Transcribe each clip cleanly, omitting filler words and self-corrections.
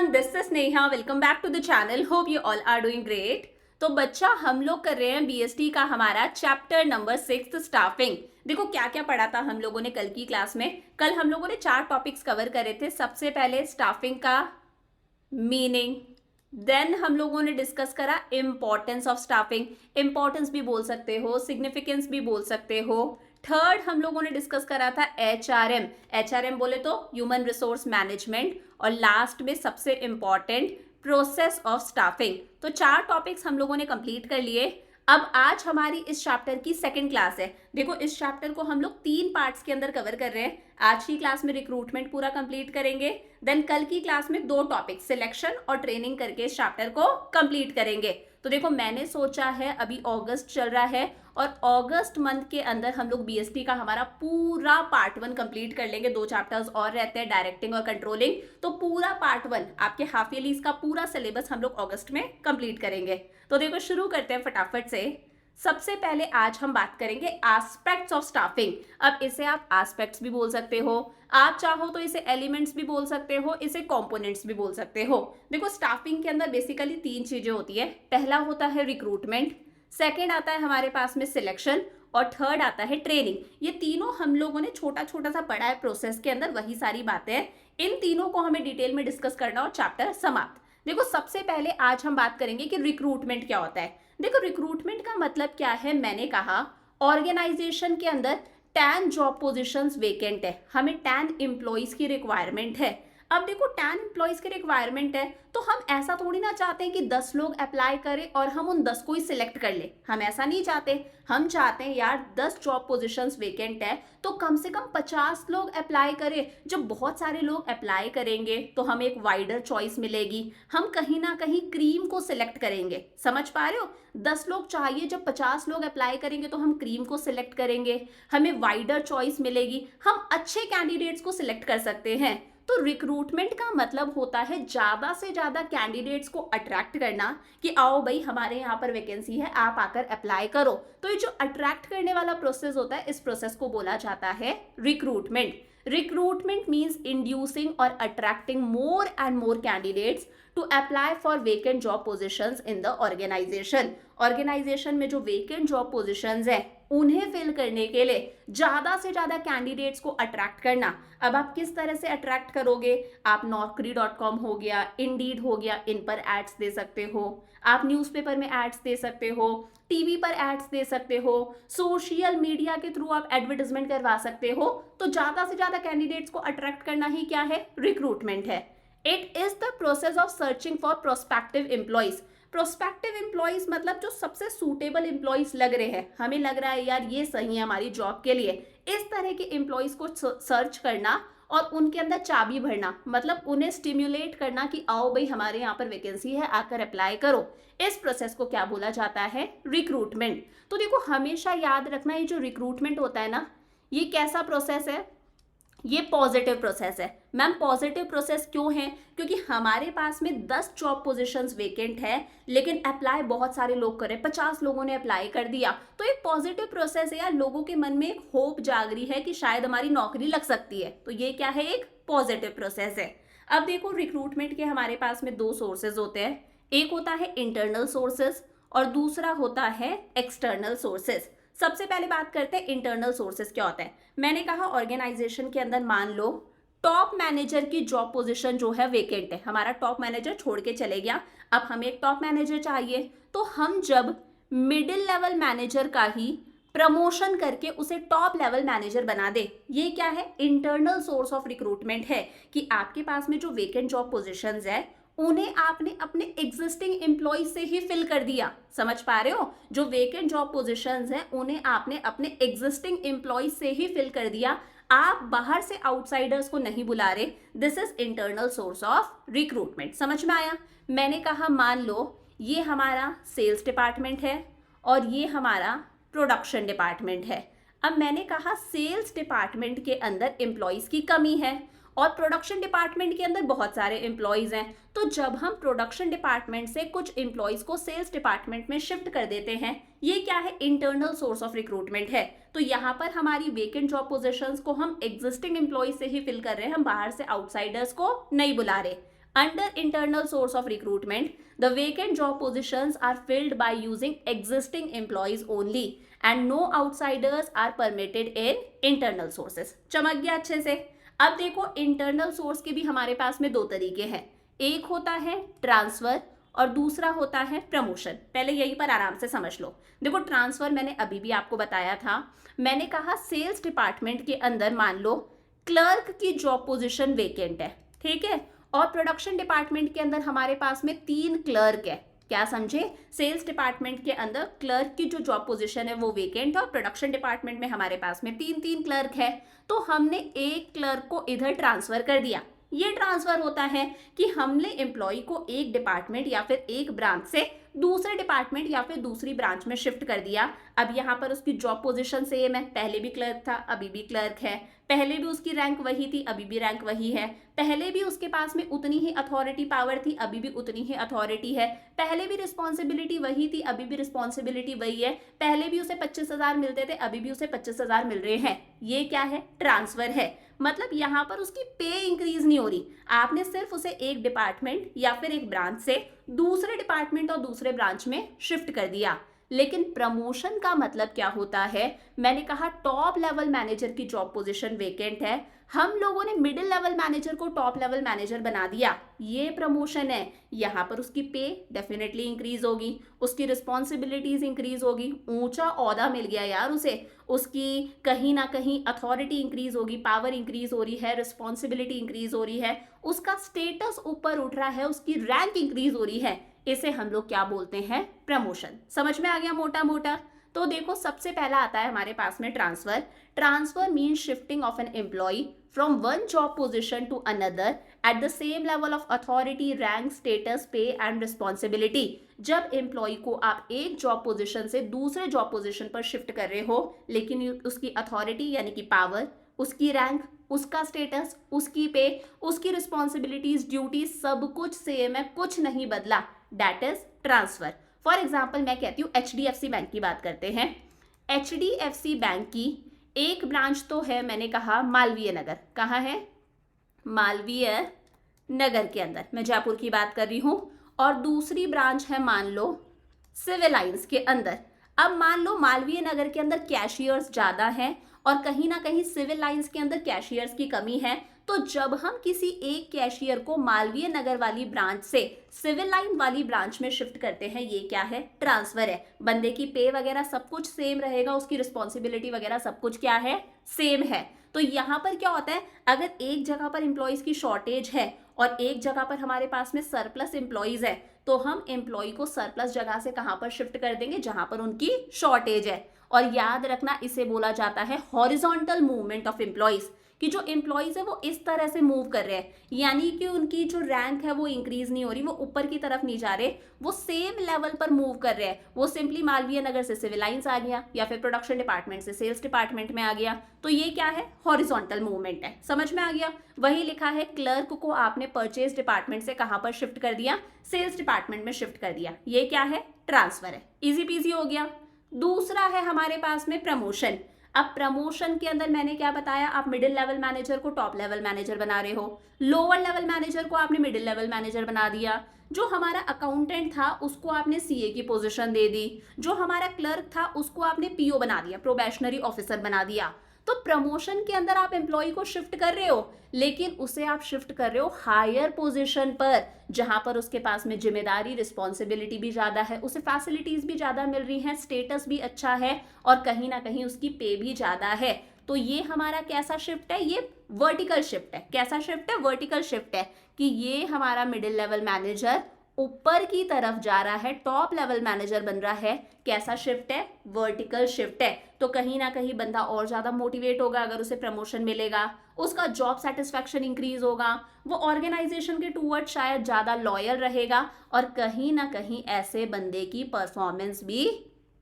Everyone, this is Neha. Welcome back to the channel. Hope you all are doing great. तो बच्चा, हम लोग कर रहे हैं बीएसटी का हमारा चैप्टर नंबर 6 स्टाफिंग। देखो क्या क्या पढ़ा था हम लोगों ने कल की क्लास में। कल हम लोगों ने 4 टॉपिक्स कवर करे थे। सबसे पहले स्टाफिंग का मीनिंग, देन हम लोगों ने डिस्कस करा इंपॉर्टेंस ऑफ स्टाफिंग। इंपॉर्टेंस भी बोल सकते हो, सिग्निफिकेंस भी बोल सकते हो। थर्ड हम लोगों ने डिस्कस करा था एचआरएम। एचआरएम बोले तो ह्यूमन रिसोर्स मैनेजमेंट। और लास्ट में सबसे इंपॉर्टेंट प्रोसेस ऑफ स्टाफिंग। तो 4 टॉपिक्स हम लोगों ने कंप्लीट कर लिए। अब आज हमारी इस चैप्टर की सेकंड क्लास है। देखो इस चैप्टर को हम लोग 3 पार्ट्स के अंदर कवर कर रहे हैं। आज की क्लास में रिक्रूटमेंट पूरा कंप्लीट करेंगे, देन कल की क्लास में 2 टॉपिक सिलेक्शन और ट्रेनिंग करके इस चैप्टर को कंप्लीट करेंगे। तो देखो मैंने सोचा है, अभी अगस्त चल रहा है और अगस्त मंथ के अंदर हम लोग बीएसटी का हमारा पूरा पार्ट 1 कंप्लीट कर लेंगे। 2 चैप्टर्स और रहते हैं, डायरेक्टिंग और कंट्रोलिंग। तो पूरा पार्ट 1 आपके हाफ ईयरलीज का पूरा सिलेबस हम लोग अगस्त में कंप्लीट करेंगे। तो देखो शुरू करते हैं फटाफट से। सबसे पहले आज हम बात करेंगे एस्पेक्ट्स ऑफ स्टाफिंग। अब इसे आप एस्पेक्ट्स भी बोल सकते हो, आप चाहो तो इसे एलिमेंट्स भी बोल सकते हो, इसे कंपोनेंट्स भी बोल सकते हो। देखो स्टाफिंग के अंदर बेसिकली 3 चीजें होती है। पहला होता है रिक्रूटमेंट, सेकेंड आता है हमारे पास में सिलेक्शन और थर्ड आता है ट्रेनिंग। ये तीनों हम लोगों ने छोटा छोटा सा पढ़ा है प्रोसेस के अंदर, वही सारी बातें। इन तीनों को हमें डिटेल में डिस्कस करना और चैप्टर समाप्त। देखो सबसे पहले आज हम बात करेंगे कि रिक्रूटमेंट क्या होता है। देखो रिक्रूटमेंट का मतलब क्या है। मैंने कहा ऑर्गेनाइजेशन के अंदर 10 जॉब पोजीशंस वेकेंट है, हमें 10 एम्प्लॉइज की रिक्वायरमेंट है। अब देखो 10 एम्प्लॉइज की रिक्वायरमेंट है तो हम ऐसा थोड़ी ना चाहते हैं कि 10 लोग अप्लाई करें और हम उन 10 को ही सिलेक्ट कर ले। हम ऐसा नहीं चाहते। हम चाहते हैं यार 10 जॉब पोजीशंस वेकेंट है तो कम से कम 50 लोग अप्लाई करें। जब बहुत सारे लोग अप्लाई करेंगे तो हमें एक वाइडर चॉइस मिलेगी, हम कहीं ना कहीं क्रीम को सिलेक्ट करेंगे। समझ पा रहे हो? 10 लोग चाहिए, जब 50 लोग अप्लाई करेंगे तो हम क्रीम को सिलेक्ट करेंगे, हमें वाइडर चॉइस मिलेगी, हम अच्छे कैंडिडेट्स को सिलेक्ट कर सकते हैं। तो रिक्रूटमेंट का मतलब होता है ज्यादा से ज्यादा कैंडिडेट्स को अट्रैक्ट करना कि आओ भाई हमारे यहाँ पर वैकेंसी है, आप आकर अप्लाई करो। तो ये जो अट्रैक्ट करने वाला प्रोसेस होता है, इस प्रोसेस को बोला जाता है रिक्रूटमेंट। रिक्रूटमेंट मीन्स इंड्यूसिंग और attracting more and more candidates to apply for vacant job positions in the organization. Organization में जो वेकेंट जॉब पोजिशंस है उन्हें फिल करने के लिए ज्यादा से ज्यादा कैंडिडेट्स को अट्रैक्ट करना। अब आप किस तरह से अट्रैक्ट करोगे? आप naukri.com हो गया, इंडीड हो गया, इन पर एड्स दे सकते हो, आप न्यूज़पेपर में एड्स दे सकते हो, टीवी पर एड्स दे सकते हो, सोशल मीडिया के थ्रू आप एडवर्टाइजमेंट करवा सकते हो। तो ज्यादा से ज्यादा कैंडिडेट्स को अट्रैक्ट करना ही क्या है? रिक्रूटमेंट है। It is the process of searching for prospective employees. Prospective employees मतलब जो सबसे सूटेबल एम्प्लॉइज लग रहे हैं, हमें लग रहा है यार ये सही है हमारी जॉब के लिए, इस तरह के एम्प्लॉइज को सर्च करना और उनके अंदर चाबी भरना, मतलब उन्हें स्टिम्युलेट करना कि आओ भाई हमारे यहाँ पर वैकेंसी है, आकर अप्लाई करो। इस प्रोसेस को क्या बोला जाता है? रिक्रूटमेंट। तो देखो हमेशा याद रखना, ये जो रिक्रूटमेंट होता है ना, ये कैसा प्रोसेस है? ये पॉजिटिव प्रोसेस है। मैम पॉजिटिव प्रोसेस क्यों है? क्योंकि हमारे पास में 10 जॉब पोजीशंस वेकेंट है लेकिन अप्लाई बहुत सारे लोग कर रहे हैं, 50 लोगों ने अप्लाई कर दिया। तो एक पॉजिटिव प्रोसेस है यार, लोगों के मन में एक होप जाग रही है कि शायद हमारी नौकरी लग सकती है। तो ये क्या है? एक पॉजिटिव प्रोसेस है। अब देखो रिक्रूटमेंट के हमारे पास में 2 सोर्सेज होते हैं। एक होता है इंटरनल सोर्सेज और दूसरा होता है एक्सटर्नल सोर्सेज। सबसे पहले बात करते हैं इंटरनल सोर्सेज क्या होता है। मैंने कहा ऑर्गेनाइजेशन के अंदर मान लो टॉप मैनेजर की जॉब पोजीशन जो है वेकेंट है, हमारा टॉप मैनेजर छोड़ के चले गया, अब हमें एक टॉप मैनेजर चाहिए। तो हम जब मिडिल लेवल मैनेजर का ही प्रमोशन करके उसे टॉप लेवल मैनेजर बना दे, ये क्या है? इंटरनल सोर्स ऑफ रिक्रूटमेंट है कि आपके पास में जो वेकेंट जॉब पोजीशंस है उन्हें आपने अपने एग्जिस्टिंग एम्प्लॉय से ही फिल कर दिया। समझ पा रहे हो? जो वेकेंट जॉब पोजीशंस हैं उन्हें आपने अपने एग्जिस्टिंग एम्प्लॉय से ही फिल कर दिया। आप बाहर से आउटसाइडर्स को नहीं बुला रहे। This is internal source of recruitment. समझ में आया? मैंने कहा मान लो ये हमारा सेल्स डिपार्टमेंट है और ये हमारा प्रोडक्शन डिपार्टमेंट है। अब मैंने कहा सेल्स डिपार्टमेंट के अंदर एम्प्लॉयज की कमी है और प्रोडक्शन डिपार्टमेंट के अंदर बहुत सारे एम्प्लॉयज हैं। तो जब हम प्रोडक्शन डिपार्टमेंट से कुछ एम्प्लॉयज को सेल्स डिपार्टमेंट में शिफ्ट कर देते हैं, ये क्या है? इंटरनल सोर्स ऑफ रिक्रूटमेंट है। तो यहाँ पर हमारी वेकेंट जॉब पोजीशंस को हम एग्जिस्टिंग एम्प्लॉयज से ही फिल कर रहे हैं, हम बाहर से आउटसाइडर्स को नहीं बुला रहे। Under internal source of recruitment, the vacant job positions are filled by using existing employees only and no outsiders are permitted in internal sources. चमक गया अच्छे से। अब देखो इंटरनल सोर्स के भी हमारे पास में दो तरीके हैं, एक होता है ट्रांसफर और दूसरा होता है प्रमोशन। पहले यहीं पर आराम से समझ लो। देखो ट्रांसफर मैंने अभी भी आपको बताया था, मैंने कहा सेल्स डिपार्टमेंट के अंदर मान लो क्लर्क की जॉब पोजीशन वेकेंट है, ठीक है, और प्रोडक्शन डिपार्टमेंट के अंदर हमारे पास में 3 क्लर्क है। क्या समझे? सेल्स डिपार्टमेंट के अंदर क्लर्क की जो जॉब पोजीशन है वो वेकेंट है और प्रोडक्शन डिपार्टमेंट में हमारे पास में 3 क्लर्क है। तो हमने एक क्लर्क को इधर ट्रांसफर कर दिया। ये ट्रांसफर होता है कि हमने एम्प्लॉय को एक डिपार्टमेंट या फिर एक ब्रांच से दूसरे डिपार्टमेंट या फिर दूसरी ब्रांच में शिफ्ट कर दिया। अब यहाँ पर उसकी जॉब पोजीशन सेम है, पहले भी क्लर्क था अभी भी क्लर्क है, पहले भी उसकी रैंक वही थी अभी भी रैंक वही है, पहले भी उसके पास में उतनी ही अथॉरिटी पावर थी अभी भी उतनी ही अथॉरिटी है, पहले भी रिस्पॉन्सिबिलिटी वही थी अभी भी रिस्पॉन्सिबिलिटी वही है, पहले भी उसे 25,000 मिलते थे अभी भी उसे 25,000 मिल रहे हैं। ये क्या है? ट्रांसफर है। मतलब यहाँ पर उसकी पे इंक्रीज नहीं हो रही, आपने सिर्फ उसे एक डिपार्टमेंट या फिर एक ब्रांच से दूसरे डिपार्टमेंट और दूसरे ब्रांच में शिफ्ट कर दिया। लेकिन प्रमोशन का मतलब क्या होता है? मैंने कहा टॉप लेवल मैनेजर की जॉब पोजीशन वेकेंट है, हम लोगों ने मिडिल लेवल मैनेजर को टॉप लेवल मैनेजर बना दिया, ये प्रमोशन है। यहाँ पर उसकी पे डेफिनेटली इंक्रीज होगी, उसकी रिस्पॉन्सिबिलिटीज इंक्रीज होगी, ऊंचा ओहदा मिल गया यार उसे, उसकी कहीं ना कहीं अथॉरिटी इंक्रीज होगी, पावर इंक्रीज हो रही है, रिस्पॉन्सिबिलिटी इंक्रीज हो रही है, उसका स्टेटस ऊपर उठ रहा है, उसकी रैंक इंक्रीज हो रही है। इसे हम लोग क्या बोलते हैं? प्रमोशन। समझ में आ गया मोटा मोटा? तो देखो सबसे पहला आता है हमारे पास में transfer. Transfer means shifting of an employee from one job position to another at the same level of authority, rank, status, pay and responsibility. जब एम्प्लॉय को आप एक जॉब पोजीशन से दूसरे जॉब पोजीशन पर शिफ्ट कर रहे हो, लेकिन उसकी अथॉरिटी यानी कि पावर, उसकी रैंक, उसका स्टेटस, उसकी पे, उसकी रिस्पॉन्सिबिलिटीज, ड्यूटी सब कुछ सेम है, कुछ नहीं बदला, that is transfer. For example मैं कहती हूँ HDFC बैंक की बात करते हैं। HDFC बैंक की एक ब्रांच तो है, मैंने कहा मालवीय नगर। कहाँ है? मालवीय नगर के अंदर, मैं जयपुर की बात कर रही हूँ। और दूसरी ब्रांच है मान लो सिविल लाइंस के अंदर। अब मान लो मालवीय नगर के अंदर कैशियर्स ज़्यादा हैं और कहीं ना कहीं सिविल लाइंस के अंदर कैशियर्स की कमी है, तो जब हम किसी एक कैशियर को मालवीय नगर वाली ब्रांच से सिविल लाइन वाली ब्रांच में शिफ्ट करते हैं, ये क्या है? ट्रांसफर है। बंदे की पे वगैरह सब कुछ सेम रहेगा, उसकी रिस्पॉन्सिबिलिटी वगैरह सब कुछ क्या है? सेम है। तो यहाँ पर क्या होता है, अगर एक जगह पर एम्प्लॉयज की शॉर्टेज है और एक जगह पर हमारे पास में सरप्लस एम्प्लॉयज है, तो हम एम्प्लॉय को सरप्लस जगह से कहाँ पर शिफ्ट कर देंगे? जहां पर उनकी शॉर्टेज है। और याद रखना इसे बोला जाता है हॉरिजॉन्टल मूवमेंट ऑफ एम्प्लॉयज, कि जो एम्प्लॉयज है वो इस तरह से मूव कर रहे हैं, यानी कि उनकी जो रैंक है वो इंक्रीज नहीं हो रही, वो ऊपर की तरफ नहीं जा रहे, वो सेम लेवल पर मूव कर रहे हैं। वो सिंपली मालवीय नगर से सिविल लाइंस आ गया या फिर प्रोडक्शन डिपार्टमेंट से सेल्स डिपार्टमेंट में आ गया, तो ये क्या है? हॉरिजॉन्टल मूवमेंट है। समझ में आ गया? वही लिखा है क्लर्क को आपने परचेज डिपार्टमेंट से कहां पर शिफ्ट कर दिया? सेल्स डिपार्टमेंट में शिफ्ट कर दिया। ये क्या है? ट्रांसफर है। इजी पीजी हो गया। दूसरा है हमारे पास में प्रमोशन। अब प्रमोशन के अंदर मैंने क्या बताया? आप मिडिल लेवल मैनेजर को टॉप लेवल मैनेजर बना रहे हो, लोअर लेवल मैनेजर को आपने मिडिल लेवल मैनेजर बना दिया, जो हमारा अकाउंटेंट था उसको आपने सीए की पोजीशन दे दी, जो हमारा क्लर्क था उसको आपने पीओ बना दिया, प्रोबेशनरी ऑफिसर बना दिया। तो प्रमोशन के अंदर आप एम्प्लॉय को शिफ्ट कर रहे हो, लेकिन उसे आप शिफ्ट कर रहे हो हायर पोजीशन पर, जहां पर उसके पास में जिम्मेदारी, रिस्पॉन्सिबिलिटी भी ज्यादा है, उसे फैसिलिटीज भी ज्यादा मिल रही हैं, स्टेटस भी अच्छा है और कहीं ना कहीं उसकी पे भी ज्यादा है। तो ये हमारा कैसा शिफ्ट है? ये वर्टिकल शिफ्ट है। कैसा शिफ्ट है? वर्टिकल शिफ्ट है, कि ये हमारा मिडिल लेवल मैनेजर ऊपर की तरफ जा रहा है, टॉप लेवल मैनेजर बन रहा है। कैसा शिफ्ट है? वर्टिकल शिफ्ट है। तो कहीं ना कहीं बंदा और ज्यादा मोटिवेट होगा अगर उसे प्रमोशन मिलेगा, उसका जॉब सेटिस्फैक्शन इंक्रीज होगा, वो ऑर्गेनाइजेशन के टूवर्ड शायद ज्यादा लॉयल रहेगा और कहीं ना कहीं ऐसे बंदे की परफॉर्मेंस भी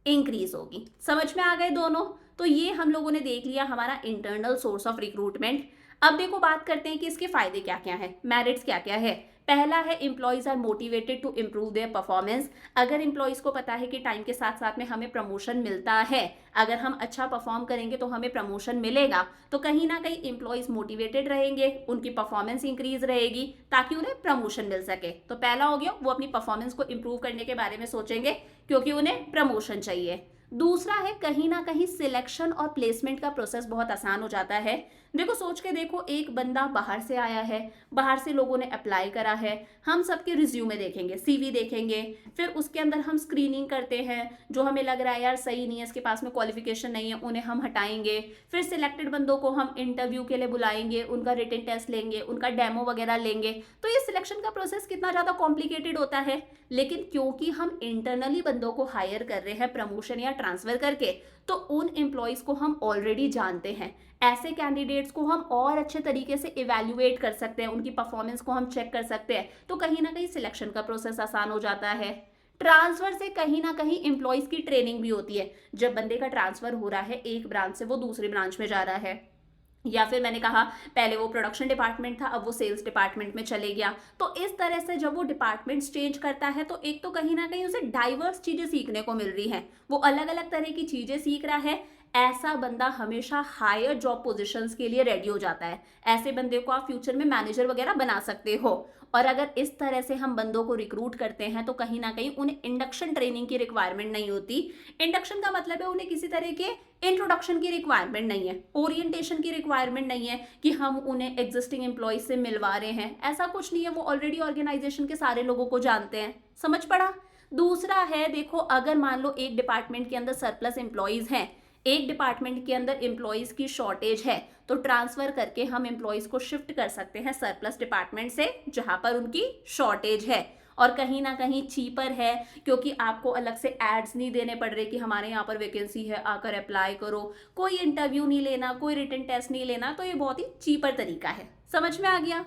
इंक्रीज होगी। समझ में आ गए दोनों? तो ये हम लोगों ने देख लिया हमारा इंटरनल सोर्स ऑफ रिक्रूटमेंट। अब देखो बात करते हैं कि इसके फायदे क्या क्या है, मेरिट्स क्या क्या है। पहला है employees are motivated to improve their performance. अगर एम्प्लॉयज को पता है कि टाइम के साथ साथ में हमें प्रमोशन मिलता है, अगर हम अच्छा परफॉर्म करेंगे तो हमें प्रमोशन मिलेगा, तो कहीं ना कहीं एम्प्लॉयज मोटिवेटेड रहेंगे, उनकी परफॉर्मेंस इंक्रीज रहेगी ताकि उन्हें प्रमोशन मिल सके। तो पहला हो गया, वो अपनी परफॉर्मेंस को इंप्रूव करने के बारे में सोचेंगे क्योंकि उन्हें प्रमोशन चाहिए। दूसरा है कहीं ना कहीं सिलेक्शन और प्लेसमेंट का प्रोसेस बहुत आसान हो जाता है। देखो सोच के देखो, एक बंदा बाहर से आया है, बाहर से लोगों ने अप्लाई करा है, हम सबके रिज्यूमे देखेंगे, सीवी देखेंगे, फिर उसके अंदर हम स्क्रीनिंग करते हैं, जो हमें लग रहा है यार सही नहीं है, इसके पास में क्वालिफिकेशन नहीं है, उन्हें हम हटाएंगे। फिर सिलेक्टेड बंदों को हम इंटरव्यू के लिए बुलाएंगे, उनका रिटन टेस्ट लेंगे, उनका डेमो वगैरह लेंगे। तो ये सिलेक्शन का प्रोसेस कितना ज़्यादा कॉम्प्लिकेटेड होता है, लेकिन क्योंकि हम इंटरनली बंदों को हायर कर रहे हैं प्रमोशन या ट्रांसफर करके, तो उन एम्प्लॉयज को हम ऑलरेडी जानते हैं। ऐसे कैंडिडेट्स को हम और अच्छे तरीके से इवैल्यूएट कर सकते हैं, उनकी परफॉर्मेंस को हम चेक कर सकते हैं, तो कहीं ना कहीं सिलेक्शन का प्रोसेस आसान हो जाता है। ट्रांसफर से कहीं ना कहीं एम्प्लॉयज की ट्रेनिंग भी होती है। जब बंदे का ट्रांसफर हो रहा है एक ब्रांच से वो दूसरी ब्रांच में जा रहा है, या फिर मैंने कहा पहले वो प्रोडक्शन डिपार्टमेंट था, अब वो सेल्स डिपार्टमेंट में चले गया, तो इस तरह से जब वो डिपार्टमेंट्स चेंज करता है तो एक तो कहीं ना कहीं उसे डाइवर्स चीजें सीखने को मिल रही हैं, वो अलग अलग तरह की चीजें सीख रहा है। ऐसा बंदा हमेशा हायर जॉब पोजीशंस के लिए रेडी हो जाता है। ऐसे बंदे को आप फ्यूचर में मैनेजर वगैरह बना सकते हो। और अगर इस तरह से हम बंदों को रिक्रूट करते हैं तो कहीं ना कहीं उन्हें इंडक्शन ट्रेनिंग की रिक्वायरमेंट नहीं होती। इंडक्शन का मतलब है उन्हें किसी तरह के इंट्रोडक्शन की रिक्वायरमेंट नहीं है, ओरिएंटेशन की रिक्वायरमेंट नहीं है कि हम उन्हें एग्जिस्टिंग एम्प्लॉयज से मिलवा रहे हैं, ऐसा कुछ नहीं है। वो ऑलरेडी ऑर्गेनाइजेशन के सारे लोगों को जानते हैं। समझ पड़ा। दूसरा है, देखो अगर मान लो एक डिपार्टमेंट के अंदर सरप्लस एम्प्लॉयज हैं, एक डिपार्टमेंट के अंदर एम्प्लॉयज की शॉर्टेज है, तो ट्रांसफर करके हम एम्प्लॉयज को शिफ्ट कर सकते हैं सरप्लस डिपार्टमेंट से जहां पर उनकी शॉर्टेज है, और कहीं ना कहीं चीपर है क्योंकि आपको अलग से एड्स नहीं देने पड़ रहे कि हमारे यहाँ पर वैकेंसी है आकर अप्लाई करो, कोई इंटरव्यू नहीं लेना, कोई रिटन टेस्ट नहीं लेना। तो ये बहुत ही चीपर तरीका है। समझ में आ गया।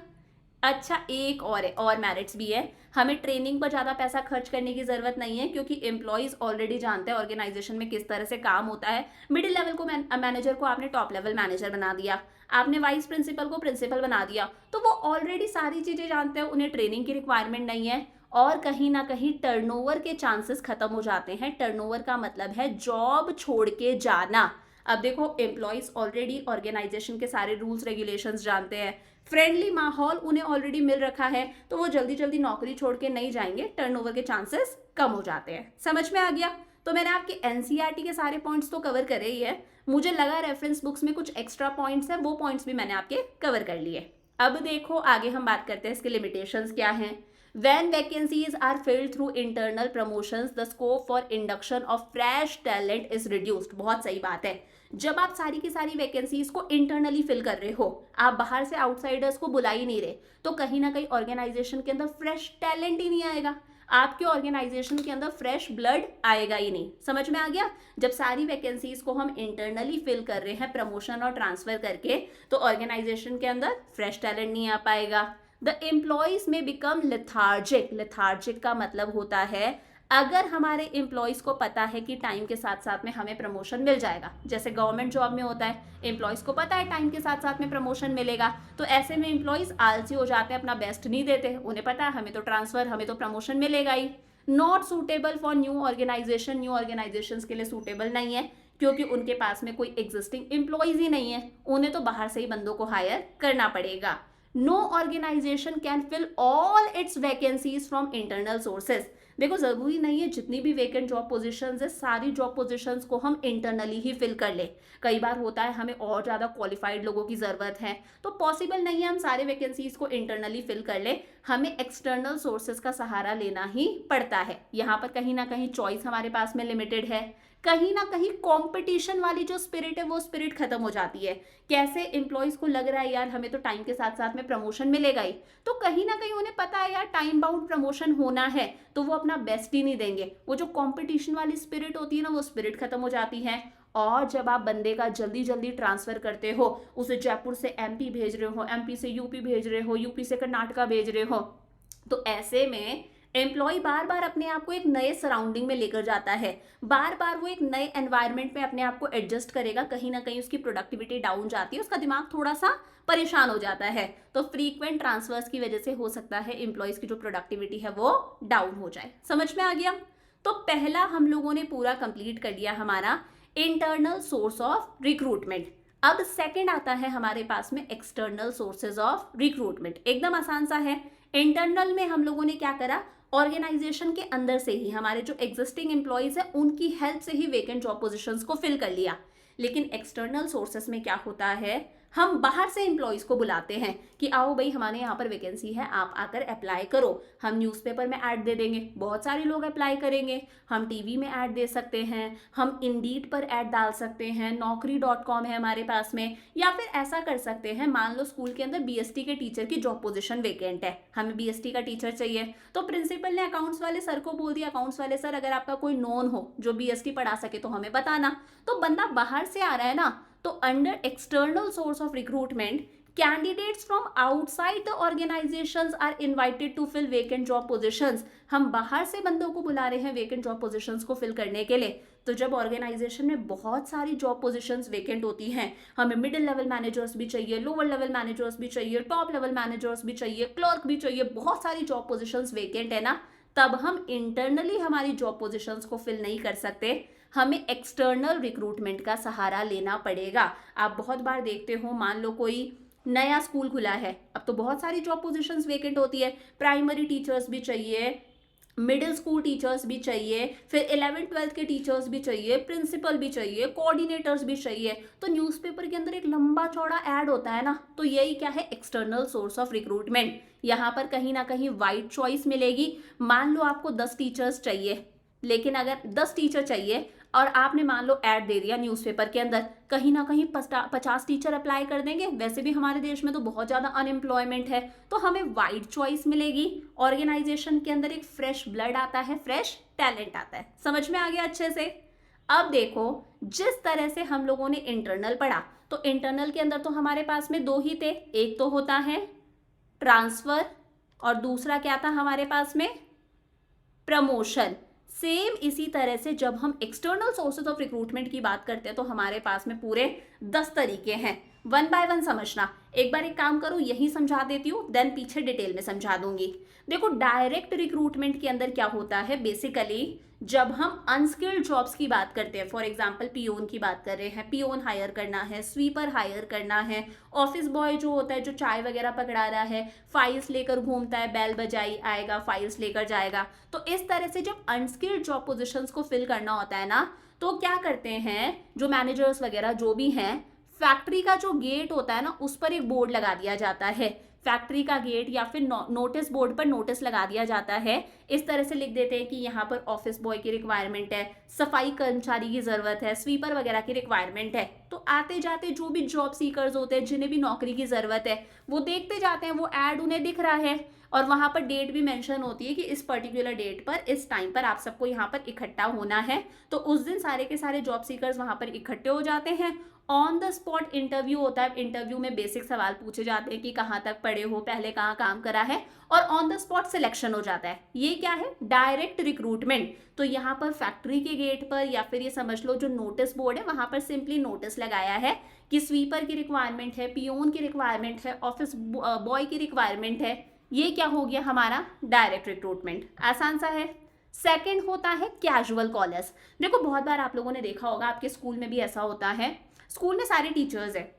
अच्छा, एक और है, और मेरिट्स भी है। हमें ट्रेनिंग पर ज़्यादा पैसा खर्च करने की ज़रूरत नहीं है क्योंकि एम्प्लॉयज़ ऑलरेडी जानते हैं ऑर्गेनाइजेशन में किस तरह से काम होता है। मिडिल लेवल को मैनेजर को आपने टॉप लेवल मैनेजर बना दिया, आपने वाइस प्रिंसिपल को प्रिंसिपल बना दिया, तो वो ऑलरेडी सारी चीज़ें जानते हैं, उन्हें ट्रेनिंग की रिक्वायरमेंट नहीं है। और कहीं ना कहीं टर्नओवर के चांसेस खत्म हो जाते हैं। टर्नओवर का मतलब है जॉब छोड़ के जाना। अब देखो एम्प्लॉयज़ ऑलरेडी ऑर्गेनाइजेशन के सारे रूल्स रेगुलेशंस जानते हैं, फ्रेंडली माहौल उन्हें ऑलरेडी मिल रखा है, तो वो जल्दी जल्दी नौकरी छोड़ के नहीं जाएंगे, टर्नओवर के चांसेस कम हो जाते हैं। समझ में आ गया। तो मैंने आपके एनसीईआरटी के सारे पॉइंट्स तो कवर करे ही है, मुझे लगा रेफरेंस बुक्स में कुछ एक्स्ट्रा पॉइंट्स हैं, वो पॉइंट्स भी मैंने आपके कवर कर लिए। अब देखो आगे हम बात करते हैं इसके लिमिटेशंस क्या हैं। When vacancies are filled through internal promotions, the scope for induction of fresh talent is reduced। बहुत सही बात है। जब आप सारी की सारी वैकेंसीज को इंटरनली फिल कर रहे हो, आप बाहर से आउटसाइडर्स को बुला ही नहीं रहे, तो कहीं ना कहीं ऑर्गेनाइजेशन के अंदर फ्रेश टैलेंट ही नहीं आएगा, आपके ऑर्गेनाइजेशन के अंदर फ्रेश ब्लड आएगा ही नहीं। समझ में आ गया। जब सारी वैकेंसीज को हम इंटरनली फिल कर रहे हैं प्रमोशन और ट्रांसफर करके, तो ऑर्गेनाइजेशन के अंदर फ्रेश टैलेंट नहीं आ पाएगा। द एम्प्लॉयज में बिकम लेथार्जिक। लेथार्जिक का मतलब होता है अगर हमारे एम्प्लॉयज को पता है कि टाइम के साथ साथ में हमें प्रमोशन मिल जाएगा, जैसे गवर्नमेंट जॉब में होता है, एम्प्लॉयज को पता है टाइम के साथ साथ में प्रमोशन मिलेगा, तो ऐसे में एम्प्लॉयज आलसी हो जाते हैं, अपना बेस्ट नहीं देते, उन्हें पता है हमें तो ट्रांसफर, हमें तो प्रमोशन मिलेगा ही। Not suitable for new organisation. New organisation के लिए सूटेबल नहीं है क्योंकि उनके पास में कोई एग्जिस्टिंग एम्प्लॉयज ही नहीं है, उन्हें तो बाहर से ही बंदों को हायर करना पड़ेगा। No organization can fill all its vacancies from internal sources. देखो जरूरी नहीं है जितनी भी वेकेंट जॉब पोजीशंस है सारी जॉब पोजीशंस को हम इंटरनली ही फिल कर ले। कई बार होता है हमें और ज़्यादा क्वालिफाइड लोगों की ज़रूरत है, तो पॉसिबल नहीं है हम सारे वैकेंसीज को इंटरनली फिल कर ले, हमें एक्सटर्नल सोर्सेज का सहारा लेना ही पड़ता है। यहाँ पर कहीं ना कहीं चॉइस हमारे पास में लिमिटेड है, कहीं ना कहीं कंपटीशन वाली जो स्पिरिट है वो स्पिरिट खत्म हो जाती है। कैसे एम्प्लॉयज को लग रहा है यार हमें तो टाइम के साथ साथ में प्रमोशन मिलेगा ही, तो कहीं ना कहीं उन्हें पता है यार टाइम बाउंड प्रमोशन होना है, तो वो अपना बेस्ट ही नहीं देंगे। वो जो कंपटीशन वाली स्पिरिट होती है ना, वो स्पिरिट खत्म हो जाती है। और जब आप बंदे का जल्दी जल्दी ट्रांसफर करते हो, उसे जयपुर से एमपी भेज रहे हो, एमपी से यूपी भेज रहे हो, यूपी से कर्नाटका भेज रहे हो, तो ऐसे में एम्प्लॉय बार बार अपने आप को एक नए सराउंडिंग में लेकर जाता है, बार बार वो एक नए एनवायरनमेंट में अपने आप को एडजस्ट करेगा, कहीं ना कहीं उसकी प्रोडक्टिविटी डाउन जाती है, उसका दिमाग थोड़ा सा परेशान हो जाता है। तो फ्रीक्वेंट ट्रांसफर्स की वजह से हो सकता है एम्प्लॉयज की जो प्रोडक्टिविटी है वो डाउन हो जाए। समझ में आ गया? तो पहला हम लोगों ने पूरा कंप्लीट कर लिया हमारा इंटरनल सोर्स ऑफ रिक्रूटमेंट। अब सेकंड आता है हमारे पास में एक्सटर्नल सोर्सेज ऑफ रिक्रूटमेंट। एकदम आसान सा है। इंटरनल में हम लोगों ने क्या करा, ऑर्गेनाइजेशन के अंदर से ही हमारे जो एग्जिस्टिंग एम्प्लॉयज है उनकी हेल्प से ही वेकेंट जॉब पोजीशंस को फिल कर लिया। लेकिन एक्सटर्नल सोर्सेस में क्या होता है, हम बाहर से एम्प्लॉयज को बुलाते हैं कि आओ भाई हमारे यहाँ पर वैकेंसी है, आप आकर अप्लाई करो। हम न्यूज़पेपर में ऐड दे देंगे, बहुत सारे लोग अप्लाई करेंगे। हम टीवी में ऐड दे सकते हैं, हम इंडीड पर ऐड डाल सकते हैं, naukri.com है हमारे पास में। या फिर ऐसा कर सकते हैं, मान लो स्कूल के अंदर बीएसटी के टीचर की जॉब पोजीशन वेकेंट है, हमें बीएसटी का टीचर चाहिए, तो प्रिंसिपल ने अकाउंट्स वाले सर को बोल दिया, अकाउंट्स वाले सर अगर आपका कोई नोन हो जो बीएसटी पढ़ा सके तो हमें बताना। तो बंदा बाहर से आ रहा है ना, तो under external source of recruitment candidates from outside the organizations are invited to fill vacant job positions. हम बाहर से बंदों को बुला रहे हैं वेकेंट जॉब पोजीशंस को फिल करने के लिए। तो जब ऑर्गेनाइजेशन में बहुत सारी जॉब पोजीशंस वेकेंट होती हैं, हमें मिडिल लेवल मैनेजर्स भी चाहिए, लोअर लेवल मैनेजर्स भी चाहिए, टॉप लेवल मैनेजर्स भी चाहिए, क्लर्क भी चाहिए, बहुत सारी जॉब पोजीशंस वेकेंट है ना, तब हम इंटरनली हमारी जॉब पोजीशंस को फिल नहीं कर सकते, हमें एक्सटर्नल रिक्रूटमेंट का सहारा लेना पड़ेगा। आप बहुत बार देखते हो, मान लो कोई नया स्कूल खुला है, अब तो बहुत सारी जॉब पोजीशंस वेकेंट होती है, प्राइमरी टीचर्स भी चाहिए, मिडिल स्कूल टीचर्स भी चाहिए, फिर 11th-12th के टीचर्स भी चाहिए, प्रिंसिपल भी चाहिए, कोऑर्डिनेटर्स भी चाहिए। तो न्यूज़पेपर के अंदर एक लंबा चौड़ा ऐड होता है ना, तो यही क्या है, एक्सटर्नल सोर्स ऑफ रिक्रूटमेंट। यहाँ पर कहीं ना कहीं वाइड चॉइस मिलेगी। मान लो आपको 10 टीचर्स चाहिए, लेकिन अगर 10 टीचर चाहिए और आपने मान लो ऐड दे दिया न्यूज़पेपर के अंदर, कहीं ना कहीं 50 टीचर अप्लाई कर देंगे। वैसे भी हमारे देश में तो बहुत ज़्यादा अनएम्प्लॉयमेंट है, तो हमें वाइड चॉइस मिलेगी। ऑर्गेनाइजेशन के अंदर एक फ्रेश ब्लड आता है, फ्रेश टैलेंट आता है। समझ में आ गया अच्छे से? अब देखो, जिस तरह से हम लोगों ने इंटरनल पढ़ा, तो इंटरनल के अंदर तो हमारे पास में 2 ही थे, एक तो होता है ट्रांसफर और दूसरा क्या था हमारे पास में, प्रमोशन। सेम इसी तरह से जब हम एक्सटर्नल सोर्सेज ऑफ रिक्रूटमेंट की बात करते हैं तो हमारे पास में पूरे 10 तरीके हैं। वन बाय वन समझना। एक बार एक काम करो, यही समझा देती हूँ, देन पीछे डिटेल में समझा दूंगी। देखो, डायरेक्ट रिक्रूटमेंट के अंदर क्या होता है, बेसिकली जब हम अनस्किल्ड जॉब्स की बात करते हैं, फॉर एग्जांपल पियोन की बात कर रहे हैं, पियोन हायर करना है, स्वीपर हायर करना है, ऑफिस बॉय जो होता है जो चाय वगैरह पकड़ा रहा है, फाइल्स लेकर घूमता है, बैल बजाई आएगा फाइल्स लेकर जाएगा। तो इस तरह से जब अनस्किल्ड जॉब पोजीशंस को फिल करना होता है ना, तो क्या करते हैं जो मैनेजर्स वगैरह जो भी हैं, फैक्ट्री का जो गेट होता है ना, उस पर एक बोर्ड लगा दिया जाता है। फैक्ट्री का गेट या फिर नोटिस बोर्ड पर नोटिस लगा दिया जाता है। इस तरह से लिख देते हैं कि यहाँ पर ऑफिस बॉय की रिक्वायरमेंट है, सफाई कर्मचारी की ज़रूरत है, स्वीपर वगैरह की रिक्वायरमेंट है। तो आते जाते जो भी जॉब सीकर्स होते हैं, जिन्हें भी नौकरी की ज़रूरत है, वो देखते जाते हैं, वो ऐड उन्हें दिख रहा है और वहाँ पर डेट भी मेंशन होती है कि इस पर्टिकुलर डेट पर, इस टाइम पर आप सबको यहाँ पर इकट्ठा होना है। तो उस दिन सारे के सारे जॉब सीकर्स वहाँ पर इकट्ठे हो जाते हैं। ऑन द स्पॉट इंटरव्यू होता है। इंटरव्यू में बेसिक सवाल पूछे जाते हैं कि कहाँ तक पढ़े हो, पहले कहाँ काम करा है, और ऑन द स्पॉट सिलेक्शन हो जाता है। ये क्या है, डायरेक्ट रिक्रूटमेंट। तो यहाँ पर फैक्ट्री के गेट पर या फिर ये समझ लो जो नोटिस बोर्ड है, वहाँ पर सिंपली नोटिस लगाया है कि स्वीपर की रिक्वायरमेंट है, पियोन की रिक्वायरमेंट है, ऑफिस बॉय की रिक्वायरमेंट है। ये क्या हो गया हमारा डायरेक्ट रिक्रूटमेंट। आसान सा है। सेकंड होता है कैजुअल कॉलर्स। देखो, बहुत बार आप लोगों ने देखा होगा, आपके स्कूल में भी ऐसा होता है, स्कूल में सारे टीचर्स हैं,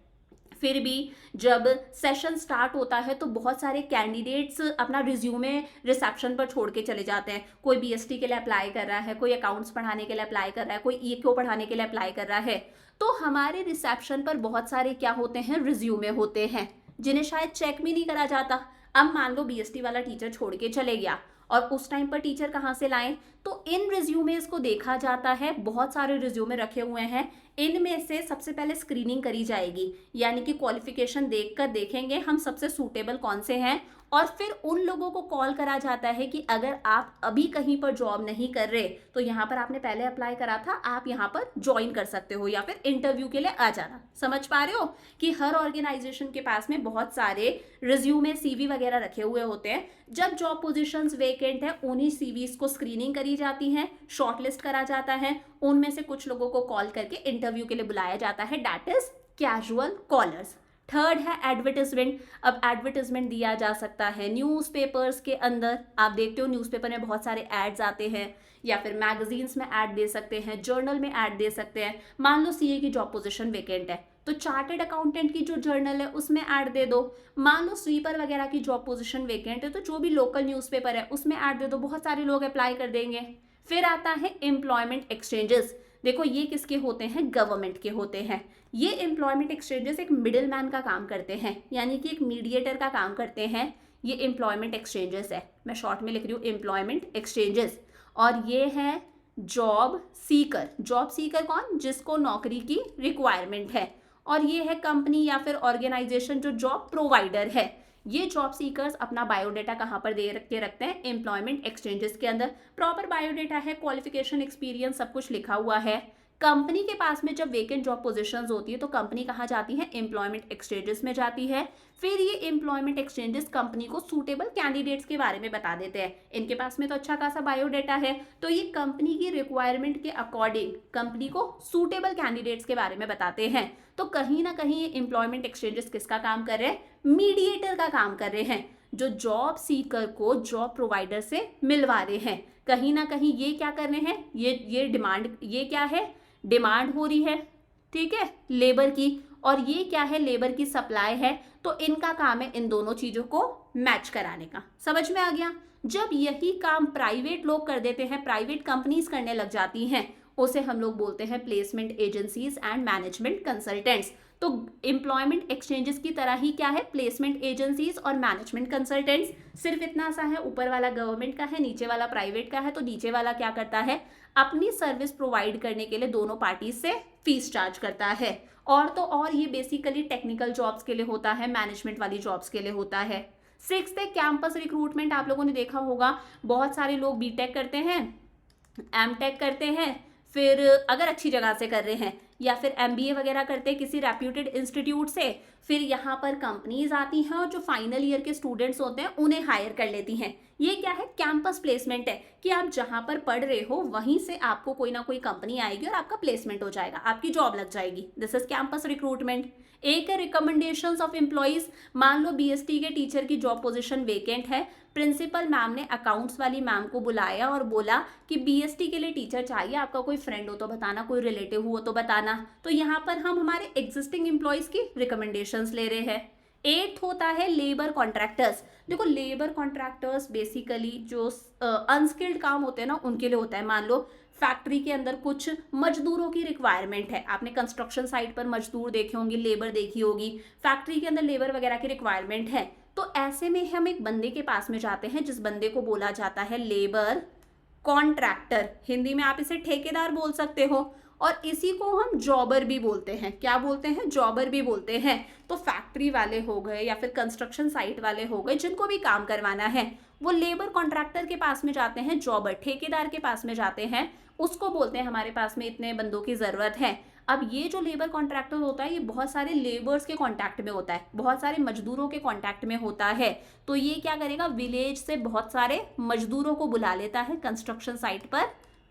फिर भी जब सेशन स्टार्ट होता है तो बहुत सारे कैंडिडेट्स अपना रिज्यूमे रिसेप्शन पर छोड़ के चले जाते हैं। कोई बीएसटी के लिए अप्लाई कर रहा है, कोई अकाउंट्स पढ़ाने के लिए अप्लाई कर रहा है, कोई ईको पढ़ाने के लिए अप्लाई कर रहा है। तो हमारे रिसेप्शन पर बहुत सारे क्या होते हैं, रिज्यूमे होते हैं, जिन्हें शायद चेक भी नहीं करा जाता। अब मान लो बीएसटी वाला टीचर छोड़ के चले गया, और उस टाइम पर टीचर कहाँ से लाएं, तो इन रिज्यूमेस को देखा जाता है। बहुत सारे रिज्यूमे रखे हुए हैं, इनमें से सबसे पहले स्क्रीनिंग करी जाएगी, यानी कि क्वालिफिकेशन देखकर देखेंगे हम सबसे सूटेबल कौन से हैं, और फिर उन लोगों को कॉल करा जाता है कि अगर आप अभी कहीं पर जॉब नहीं कर रहे तो यहाँ पर आपने पहले अप्लाई करा था, आप यहाँ पर ज्वाइन कर सकते हो या फिर इंटरव्यू के लिए आ जाना। समझ पा रहे हो कि हर ऑर्गेनाइजेशन के पास में बहुत सारे रिज्यूमे सीवी वगैरह रखे हुए होते हैं। जब जॉब पोजीशंस वेकेंट है उन्हीं सीवीज को स्क्रीनिंग करी जाती है, शॉर्टलिस्ट करा जाता है, उनमें से कुछ लोगों को कॉल करके इंटरव्यू के लिए बुलाया जाता है, that is casual callers. Third है एडवर्टाइजमेंट। अब एडवर्टाइजमेंट दिया जा सकता है न्यूज़पेपर्स के अंदर, आप देखते हो न्यूज़पेपर में बहुत सारे एड्स आते हैं, या फिर मैगजीन्स में ऐड दे सकते हैं, जर्नल में ऐड दे सकते हैं। मान लो सीए की जॉब पोजीशन वेकेंट है तो चार्टर्ड अकाउंटेंट की जो जर्नल है उसमें ऐड दे दो। मान लो स्वीपर वगैरह की जॉब पोजीशन वेकेंट है तो जो भी लोकल न्यूज़पेपर है उसमें ऐड दे दो, बहुत सारे लोग अप्लाई कर देंगे। फिर आता है एम्प्लॉयमेंट एक्सचेंजेस। देखो ये किसके होते हैं, गवर्नमेंट के होते हैं। ये एम्प्लॉयमेंट एक्सचेंजेस एक मिडिल मैन का काम करते हैं, यानी कि एक मीडिएटर का काम करते हैं। ये एम्प्लॉयमेंट एक्सचेंजेस है, मैं शॉर्ट में लिख रही हूँ एम्प्लॉयमेंट एक्सचेंजेस। और ये है जॉब सीकर। जॉब सीकर कौन, जिसको नौकरी की रिक्वायरमेंट है। और ये है कंपनी या फिर ऑर्गेनाइजेशन जो जॉब प्रोवाइडर है। ये जॉब सीकर्स अपना बायोडेटा कहाँ पर दे के रखते हैं, एम्प्लॉयमेंट एक्सचेंजेस के अंदर। प्रॉपर बायोडेटा है, क्वालिफिकेशन, एक्सपीरियंस सब कुछ लिखा हुआ है। कंपनी के पास में जब वेकेंट जॉब पोजीशंस होती है तो कंपनी कहाँ जाती है, एम्प्लॉयमेंट एक्सचेंजेस में जाती है। फिर ये एम्प्लॉयमेंट एक्सचेंजेस कंपनी को सूटेबल कैंडिडेट्स के बारे में बता देते हैं। इनके पास में तो अच्छा खासा बायोडेटा है तो ये कंपनी की रिक्वायरमेंट के अकॉर्डिंग कंपनी को सूटेबल कैंडिडेट्स के बारे में बताते हैं। तो कहीं ना कहीं ये एम्प्लॉयमेंट एक्सचेंजेस किसका काम कर रहे हैं, मीडिएटर का काम कर रहे हैं, जो जॉब सीकर को जॉब प्रोवाइडर से मिलवा रहे हैं। कहीं ना कहीं ये क्या कर रहे हैं, ये डिमांड, ये क्या है, डिमांड हो रही है, ठीक है, लेबर की, और ये क्या है, लेबर की सप्लाई है। तो इनका काम है इन दोनों चीजों को मैच कराने का। समझ में आ गया। जब यही काम प्राइवेट लोग कर देते हैं, प्राइवेट कंपनीज करने लग जाती हैं, उसे हम लोग बोलते हैं placement agencies and management consultants. तो एम्प्लॉयमेंट एक्सचेंजेस की तरह ही क्या है, प्लेसमेंट एजेंसीज और मैनेजमेंट कंसल्टेंट्स। सिर्फ इतना सा है, ऊपर वाला गवर्नमेंट का है, नीचे वाला प्राइवेट का है। तो नीचे वाला क्या करता है, अपनी सर्विस प्रोवाइड करने के लिए दोनों पार्टी से फीस चार्ज करता है। और तो और ये बेसिकली टेक्निकल जॉब्स के लिए होता है, मैनेजमेंट वाली जॉब्स के लिए होता है। सिक्स्थ है कैंपस रिक्रूटमेंट। आप लोगों ने देखा होगा बहुत सारे लोग बीटेक करते हैं, एमटेक करते हैं, फिर अगर अच्छी जगह से कर रहे हैं, या फिर एमबीए वगैरह करते हैं किसी रेप्यूटेड इंस्टीट्यूट से, फिर यहाँ पर कंपनीज आती हैं और जो फाइनल ईयर के स्टूडेंट्स होते हैं उन्हें हायर कर लेती हैं। ये क्या है, कैंपस प्लेसमेंट है, कि आप जहाँ पर पढ़ रहे हो वहीं से आपको कोई ना कोई कंपनी आएगी और आपका प्लेसमेंट हो जाएगा, आपकी जॉब लग जाएगी। This is campus recruitment. एक है रिकमेंडेशंस ऑफ एम्प्लॉइज। मान लो बीएसटी के टीचर की जॉब पोजीशन वेकेंट है, प्रिंसिपल मैम ने अकाउंट्स वाली मैम को बुलाया और बोला कि बीएसटी के लिए टीचर चाहिए, आपका कोई फ्रेंड हो तो बताना, कोई रिलेटिव हो तो बताना। तो यहाँ पर हम हमारे एग्जिस्टिंग एम्प्लॉइज की रिकमेंडेशंस ले रहे हैं। एट्थ होता है लेबर कॉन्ट्रैक्टर्स। देखो लेबर कॉन्ट्रैक्टर्स बेसिकली जो अनस्किल्ड काम होते हैं ना उनके लिए होता है। मान लो फैक्ट्री के अंदर कुछ मजदूरों की रिक्वायरमेंट है, आपने कंस्ट्रक्शन साइट पर मजदूर देखे होंगे, लेबर देखी होगी, फैक्ट्री के अंदर लेबर वगैरह की रिक्वायरमेंट है। तो ऐसे में हम एक बंदे के पास में जाते हैं जिस बंदे को बोला जाता है लेबर कॉन्ट्रैक्टर। हिंदी में आप इसे ठेकेदार बोल सकते हो, और इसी को हम जॉबर भी बोलते हैं। क्या बोलते हैं, जॉबर भी बोलते हैं। तो फैक्ट्री वाले हो गए या फिर कंस्ट्रक्शन साइट वाले हो गए, जिनको भी काम करवाना है वो लेबर कॉन्ट्रैक्टर के पास में जाते हैं, जॉबर ठेकेदार के पास में जाते हैं, उसको बोलते हैं हमारे पास में इतने बंदों की जरूरत है। अब ये जो लेबर कॉन्ट्रैक्टर होता है ये बहुत सारे लेबर्स के कांटेक्ट में होता है, बहुत सारे मजदूरों के कांटेक्ट में होता है। तो ये क्या करेगा, विलेज से बहुत सारे मजदूरों को बुला लेता है कंस्ट्रक्शन साइट पर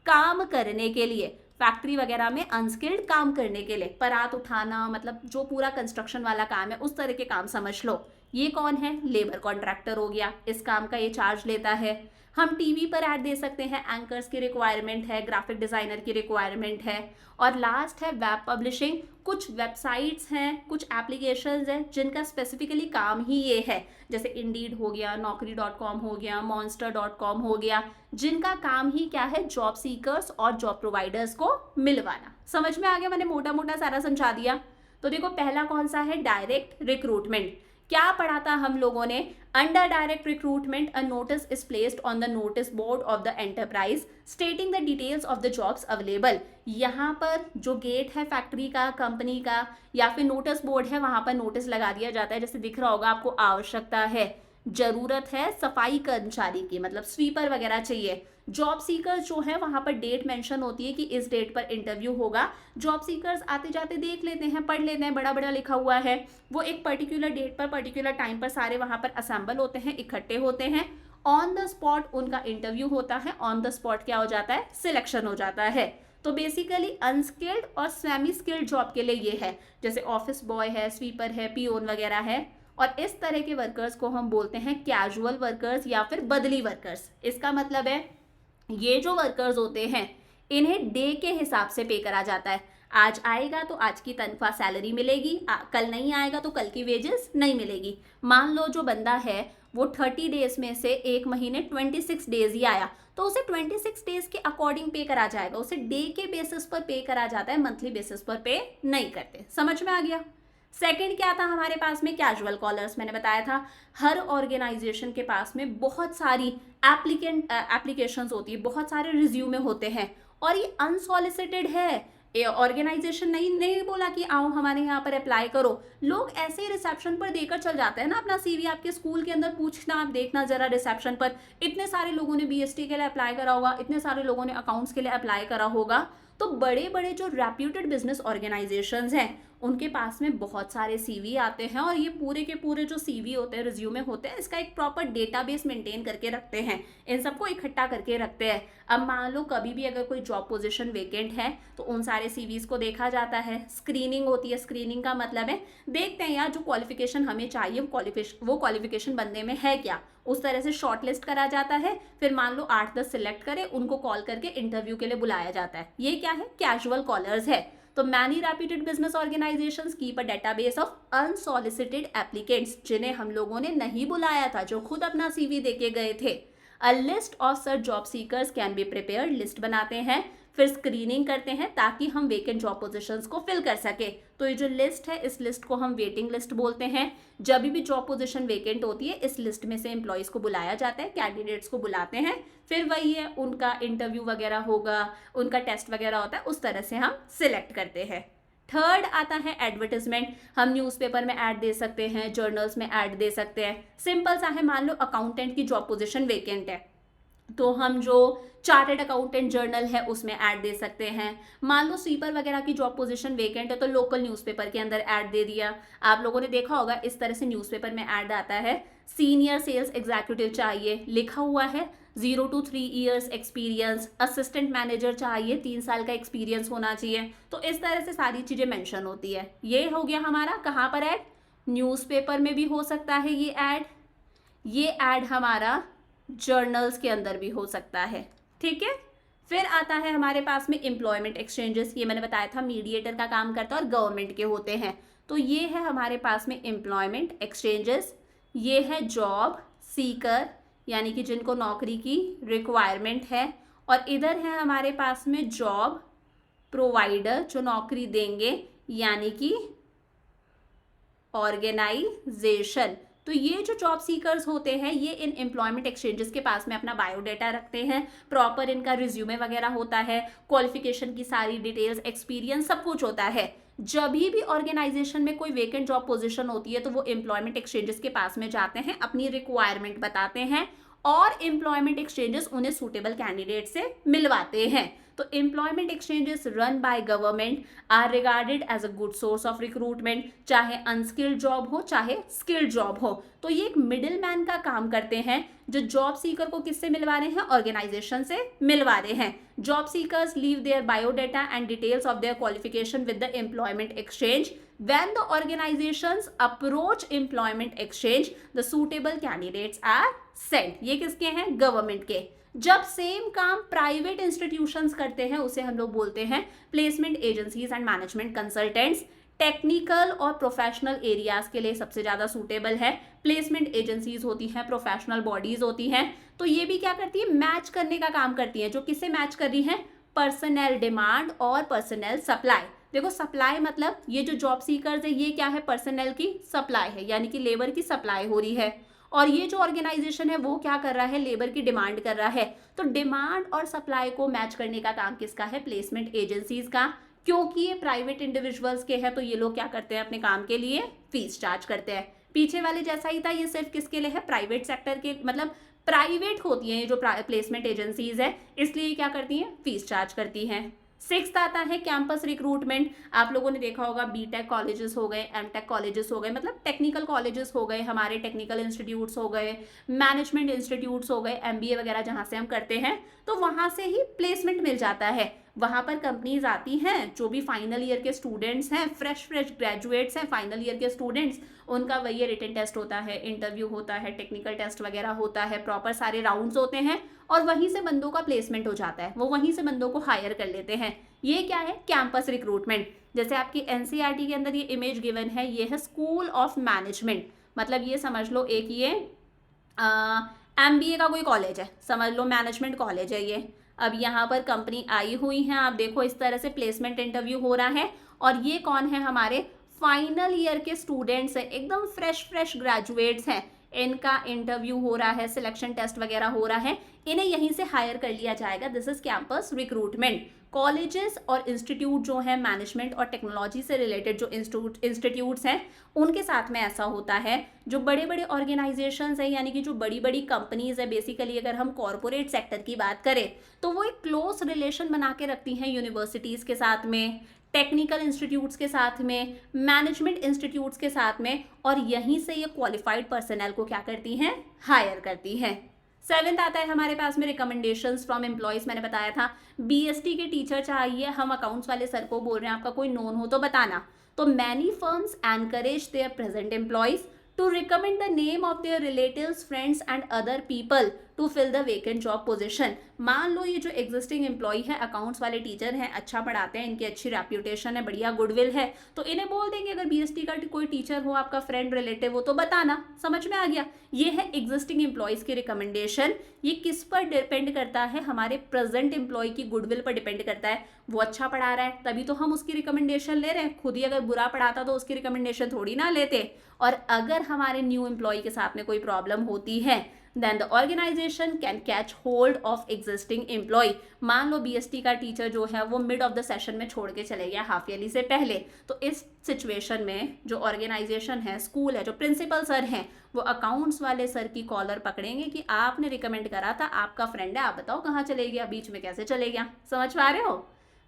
काम करने के लिए, फैक्ट्री वगैरह में अनस्किल्ड काम करने के लिए, परात उठाना, मतलब जो पूरा कंस्ट्रक्शन वाला काम है उस तरह के काम समझ लो। ये कौन है, लेबर कॉन्ट्रैक्टर हो गया, इस काम का ये चार्ज लेता है। हम टीवी पर ऐड दे सकते हैं, एंकर्स की रिक्वायरमेंट है, ग्राफिक डिजाइनर की रिक्वायरमेंट है। और लास्ट है वेब पब्लिशिंग। कुछ वेबसाइट्स हैं, कुछ एप्लीकेशंस हैं जिनका स्पेसिफिकली काम ही ये है, जैसे इंडीड हो गया, naukri.com हो गया, monster.com हो गया, जिनका काम ही क्या है, जॉब सीकर्स और जॉब प्रोवाइडर्स को मिलवाना। समझ में आ गया, मैंने मोटा मोटा सारा समझा दिया। तो देखो पहला कौन सा है, डायरेक्ट रिक्रूटमेंट। क्या पढ़ा था हम लोगों ने, under direct recruitment a notice is placed on the notice board of the enterprise stating the details of the jobs available. यहाँ पर जो गेट है फैक्ट्री का, कंपनी का, या फिर नोटिस बोर्ड है, वहां पर नोटिस लगा दिया जाता है, जैसे दिख रहा होगा आपको, आवश्यकता है जरूरत है सफाई कर्मचारी की, मतलब स्वीपर वगैरह चाहिए। जॉब सीकर्स जो है वहां पर डेट मेंशन होती है कि इस डेट पर इंटरव्यू होगा। जॉब सीकर्स आते जाते देख लेते हैं, पढ़ लेते हैं, बड़ा बड़ा लिखा हुआ है। वो एक पर्टिकुलर डेट पर पर्टिकुलर टाइम पर सारे वहां पर असेंबल होते हैं, इकट्ठे होते हैं। ऑन द स्पॉट उनका इंटरव्यू होता है, ऑन द स्पॉट क्या हो जाता है, सिलेक्शन हो जाता है। तो बेसिकली अनस्किल्ड और सेमी स्किल्ड जॉब के लिए ये है, जैसे ऑफिस बॉय है, स्वीपर है, पियोन वगैरह है। और इस तरह के वर्कर्स को हम बोलते हैं कैजुअल वर्कर्स या फिर बदली वर्कर्स। इसका मतलब है ये जो वर्कर्स होते हैं इन्हें डे के हिसाब से पे करा जाता है। आज आएगा तो आज की तनख्वाह सैलरी मिलेगी, कल नहीं आएगा तो कल की वेजेस नहीं मिलेगी। मान लो जो बंदा है वो 30 डेज में से एक महीने 26 डेज ही आया, तो उसे 26 डेज के अकॉर्डिंग पे करा जाएगा, उसे डे के बेसिस पर पे करा जाता है, मंथली बेसिस पर पे नहीं करते। समझ में आ गया। सेकंड क्या था हमारे पास में, कैजुअल कॉलर्स। मैंने बताया था हर ऑर्गेनाइजेशन के पास में बहुत सारी एप्लीकेशंस होती है, बहुत सारे रिज्यूमे होते हैं, और ये अनसॉलिसिटेड है। ऑर्गेनाइजेशन नहीं बोला कि आओ हमारे यहाँ पर अप्लाई करो, लोग ऐसे ही रिसेप्शन पर देकर चल जाते हैं ना अपना सीवी। आपके स्कूल के अंदर पूछना, आप देखना जरा रिसेप्शन पर, इतने सारे लोगों ने बीएसटी के लिए अप्लाई करा होगा, इतने सारे लोगों ने अकाउंट्स के लिए अप्लाई करा होगा। तो बड़े बड़े जो रेप्यूटेड बिजनेस ऑर्गेनाइजेशंस हैं उनके पास में बहुत सारे सीवी आते हैं, और ये पूरे के पूरे जो सीवी होते हैं, रिज्यूमे होते हैं, इसका एक प्रॉपर डेटाबेस मेंटेन करके रखते हैं, इन सबको इकट्ठा करके रखते हैं। अब मान लो कभी भी अगर कोई जॉब पोजीशन वेकेंट है तो उन सारे सीवीज को देखा जाता है, स्क्रीनिंग होती है। स्क्रीनिंग का मतलब है देखते हैं यार जो क्वालिफिकेशन हमें चाहिए वो क्वालिफिकेशन बंदे में है क्या, उस तरह से शॉर्ट लिस्ट करा जाता है। फिर मान लो 8-10 सिलेक्ट करे, उनको कॉल करके इंटरव्यू के लिए बुलाया जाता है। ये क्या है, कैजुअल कॉलर्स है। तो many reputed business organisations keep a database of unsolicited applicants, जिन्हें हम लोगों ने नहीं बुलाया था, जो खुद अपना सीवी देके गए थे। A list of such job seekers can be prepared, list बनाते हैं, फिर स्क्रीनिंग करते हैं ताकि हम वेकेंट जॉब पोजीशंस को फिल कर सके। तो ये जो लिस्ट है इस लिस्ट को हम वेटिंग लिस्ट बोलते हैं। जब भी जॉब पोजीशन वेकेंट होती है इस लिस्ट में से एम्प्लॉयज़ को बुलाया जाता है, कैंडिडेट्स को बुलाते हैं, फिर वही है उनका इंटरव्यू वगैरह होगा, उनका टेस्ट वगैरह होता है, उस तरह से हम सिलेक्ट करते हैं। थर्ड आता है एडवर्टिजमेंट। हम न्यूज़पेपर में ऐड दे सकते हैं, जर्नल्स में ऐड दे सकते हैं। सिंपल सा है, मान लो अकाउंटेंट की जॉब पोजीशन वेकेंट है तो हम जो चार्टर्ड अकाउंटेंट जर्नल है उसमें ऐड दे सकते हैं। मान लो स्वीपर वगैरह की जॉब पोजीशन वेकेंट है तो लोकल न्यूज़पेपर के अंदर ऐड दे दिया। आप लोगों ने देखा होगा इस तरह से न्यूज़पेपर में ऐड आता है, सीनियर सेल्स एग्जीक्यूटिव चाहिए, लिखा हुआ है 0 to 3 years experience, assistant manager चाहिए, 3 साल का एक्सपीरियंस होना चाहिए। तो इस तरह से सारी चीज़ें मेंशन होती है। ये हो गया हमारा कहाँ पर ऐड, न्यूज़पेपर में भी हो सकता है ये ऐड हमारा जर्नल्स के अंदर भी हो सकता है। ठीक है, फिर आता है हमारे पास में एम्प्लॉयमेंट एक्सचेंजेस। ये मैंने बताया था मीडिएटर का काम करता है और गवर्नमेंट के होते हैं। तो ये है हमारे पास में एम्प्लॉयमेंट एक्सचेंजेस। ये है जॉब सीकर यानी कि जिनको नौकरी की रिक्वायरमेंट है, और इधर है हमारे पास में जॉब प्रोवाइडर जो नौकरी देंगे यानी कि ऑर्गेनाइजेशन। तो ये जो जॉब सीकर्स होते हैं ये इन एम्प्लॉयमेंट एक्सचेंजेस के पास में अपना बायोडाटा रखते हैं, प्रॉपर इनका रिज्यूमे वगैरह होता है, क्वालिफिकेशन की सारी डिटेल्स, एक्सपीरियंस सब कुछ होता है। जब भी ऑर्गेनाइजेशन में कोई वेकेंट जॉब पोजीशन होती है तो वो एम्प्लॉयमेंट एक्सचेंजेस के पास में जाते हैं, अपनी रिक्वायरमेंट बताते हैं, और एम्प्लॉयमेंट एक्सचेंजेस उन्हें सूटेबल कैंडिडेट से मिलवाते हैं। तो employment exchanges run by government are regarded as a good source of recruitment, चाहे अनस्किल्ड जॉब हो चाहे स्किल्ड जॉब हो। तो ये एक मिडिल मैन का काम करते हैं जो जॉब सीकर को किससे मिलवा रहे हैं, ऑर्गेनाइजेशन से मिलवा रहे हैं। Job seekers leave their biodata and details of their qualification with the employment exchange. When the organizations approach employment exchange, the suitable candidates are sent. ये किसके हैं, गवर्नमेंट के। जब सेम काम प्राइवेट इंस्टीट्यूशंस करते हैं उसे हम लोग बोलते हैं placement agencies and management consultants. Technical और प्रोफेशनल एरियाज के लिए सबसे ज़्यादा सूटेबल है प्लेसमेंट एजेंसीज होती हैं, प्रोफेशनल बॉडीज होती हैं। तो ये भी क्या करती है, मैच करने का काम करती हैं। जो किससे मैच कर रही हैं, पर्सनल डिमांड और पर्सनल सप्लाई। देखो सप्लाई मतलब ये जो जॉब सीकर्स है ये क्या है, पर्सनल की सप्लाई है, यानी कि लेबर की सप्लाई हो रही है। और ये जो ऑर्गेनाइजेशन है वो क्या कर रहा है, लेबर की डिमांड कर रहा है। तो डिमांड और सप्लाई को मैच करने का काम किसका है, प्लेसमेंट एजेंसीज का। क्योंकि ये प्राइवेट इंडिविजुअल्स के हैं तो ये लोग क्या करते हैं, अपने काम के लिए फीस चार्ज करते हैं। पीछे वाले जैसा ही था, ये सिर्फ किसके लिए है, प्राइवेट सेक्टर के, मतलब प्राइवेट होती हैं ये जो प्लेसमेंट एजेंसीज है, इसलिए क्या करती हैं, फीस चार्ज करती हैं। सिक्स्थ आता है कैंपस रिक्रूटमेंट। आप लोगों ने देखा होगा बीटेक कॉलेजेस हो गए, एमटेक कॉलेजेस हो गए, मतलब टेक्निकल कॉलेजेस हो गए, हमारे टेक्निकल इंस्टीट्यूट्स हो गए, मैनेजमेंट इंस्टीट्यूट्स हो गए, एमबीए वगैरह जहाँ से हम करते हैं, तो वहाँ से ही प्लेसमेंट मिल जाता है। वहाँ पर कंपनीज आती हैं, जो भी फाइनल ईयर के स्टूडेंट्स हैं, फ्रेश ग्रेजुएट्स हैं, फाइनल ईयर के स्टूडेंट्स, उनका वही रिटन टेस्ट होता है, इंटरव्यू होता है, टेक्निकल टेस्ट वगैरह होता है, प्रॉपर सारे राउंड्स होते हैं, और वहीं से बंदों का प्लेसमेंट हो जाता है, वो वहीं से बंदों को हायर कर लेते हैं। ये क्या है, कैंपस रिक्रूटमेंट। जैसे आपकी एनसीईआरटी के अंदर ये इमेज गिवन है, ये है स्कूल ऑफ मैनेजमेंट, मतलब ये समझ लो एक ये एमबीए का कोई कॉलेज है, समझ लो मैनेजमेंट कॉलेज है ये। अब यहाँ पर कंपनी आई हुई है, आप देखो इस तरह से प्लेसमेंट इंटरव्यू हो रहा है, और ये कौन है, हमारे फाइनल ईयर के स्टूडेंट्स हैं, एकदम फ्रेश ग्रेजुएट्स हैं, इनका इंटरव्यू हो रहा है, सिलेक्शन टेस्ट वगैरह हो रहा है, इन्हें यहीं से हायर कर लिया जाएगा। This is campus recruitment. Colleges और इंस्टीट्यूट जो है मैनेजमेंट और टेक्नोलॉजी से रिलेटेड जो इंस्टीट्यूट्स हैं, उनके साथ में ऐसा होता है। जो बड़े बड़े ऑर्गेनाइजेशंस हैं, यानी कि जो बड़ी बड़ी कंपनीज है, बेसिकली अगर हम कॉरपोरेट सेक्टर की बात करें, तो वो एक क्लोज रिलेशन बना के रखती हैं यूनिवर्सिटीज़ के साथ में, टेक्निकल इंस्टीट्यूट्स के साथ में, मैनेजमेंट इंस्टीट्यूट्स के साथ में, और यहीं से ये क्वालिफाइड पर्सनल को क्या करती हैं, हायर करती हैं। सेवेंथ आता है हमारे पास में रिकमेंडेशंस फ्रॉम एम्प्लॉयज। मैंने बताया था बीएसटी के टीचर चाहिए, हम अकाउंट्स वाले सर को बोल रहे हैं आपका कोई नोन हो तो बताना। तो many firms encourage there present employees to recommend the name of their relatives, friends and other people to fill the vacant job position। मान लो ये जो एग्जिस्टिंग एम्प्लॉय है, अकाउंट्स वाले टीचर हैं, अच्छा पढ़ाते हैं, इनकी अच्छी रेप्यूटेशन है, बढ़िया गुडविल है, तो इन्हें बोल देंगे अगर बीएसटी का कोई टीचर हो, आपका फ्रेंड रिलेटिव हो तो बताना। समझ में आ गया, ये है एग्जिस्टिंग एम्प्लॉयज की रिकमेंडेशन। ये किस पर डिपेंड करता है, हमारे प्रेजेंट एम्प्लॉय की गुडविल पर डिपेंड करता है। वो अच्छा पढ़ा रहा है तभी तो हम उसकी रिकमेंडेशन ले रहे हैं, खुद ही अगर बुरा पढ़ाता तो उसकी रिकमेंडेशन थोड़ी ना लेते। और अगर हमारे न्यू एम्प्लॉय के साथ में कोई प्रॉब्लम होती है, then the organization can catch hold of existing employee. मान लो बीएसटी का टीचर जो है वो मिड ऑफ द सेशन में छोड़ के चले गया, हाफ ईयरली से पहले, तो इस सिचुएशन में जो ऑर्गेनाइजेशन है, स्कूल है, जो प्रिंसिपल सर हैं, वो अकाउंट्स वाले सर की कॉलर पकड़ेंगे कि आपने रिकमेंड करा था, आपका फ्रेंड है, आप बताओ कहाँ चले गया, बीच में कैसे चले गया। समझ पा रहे हो।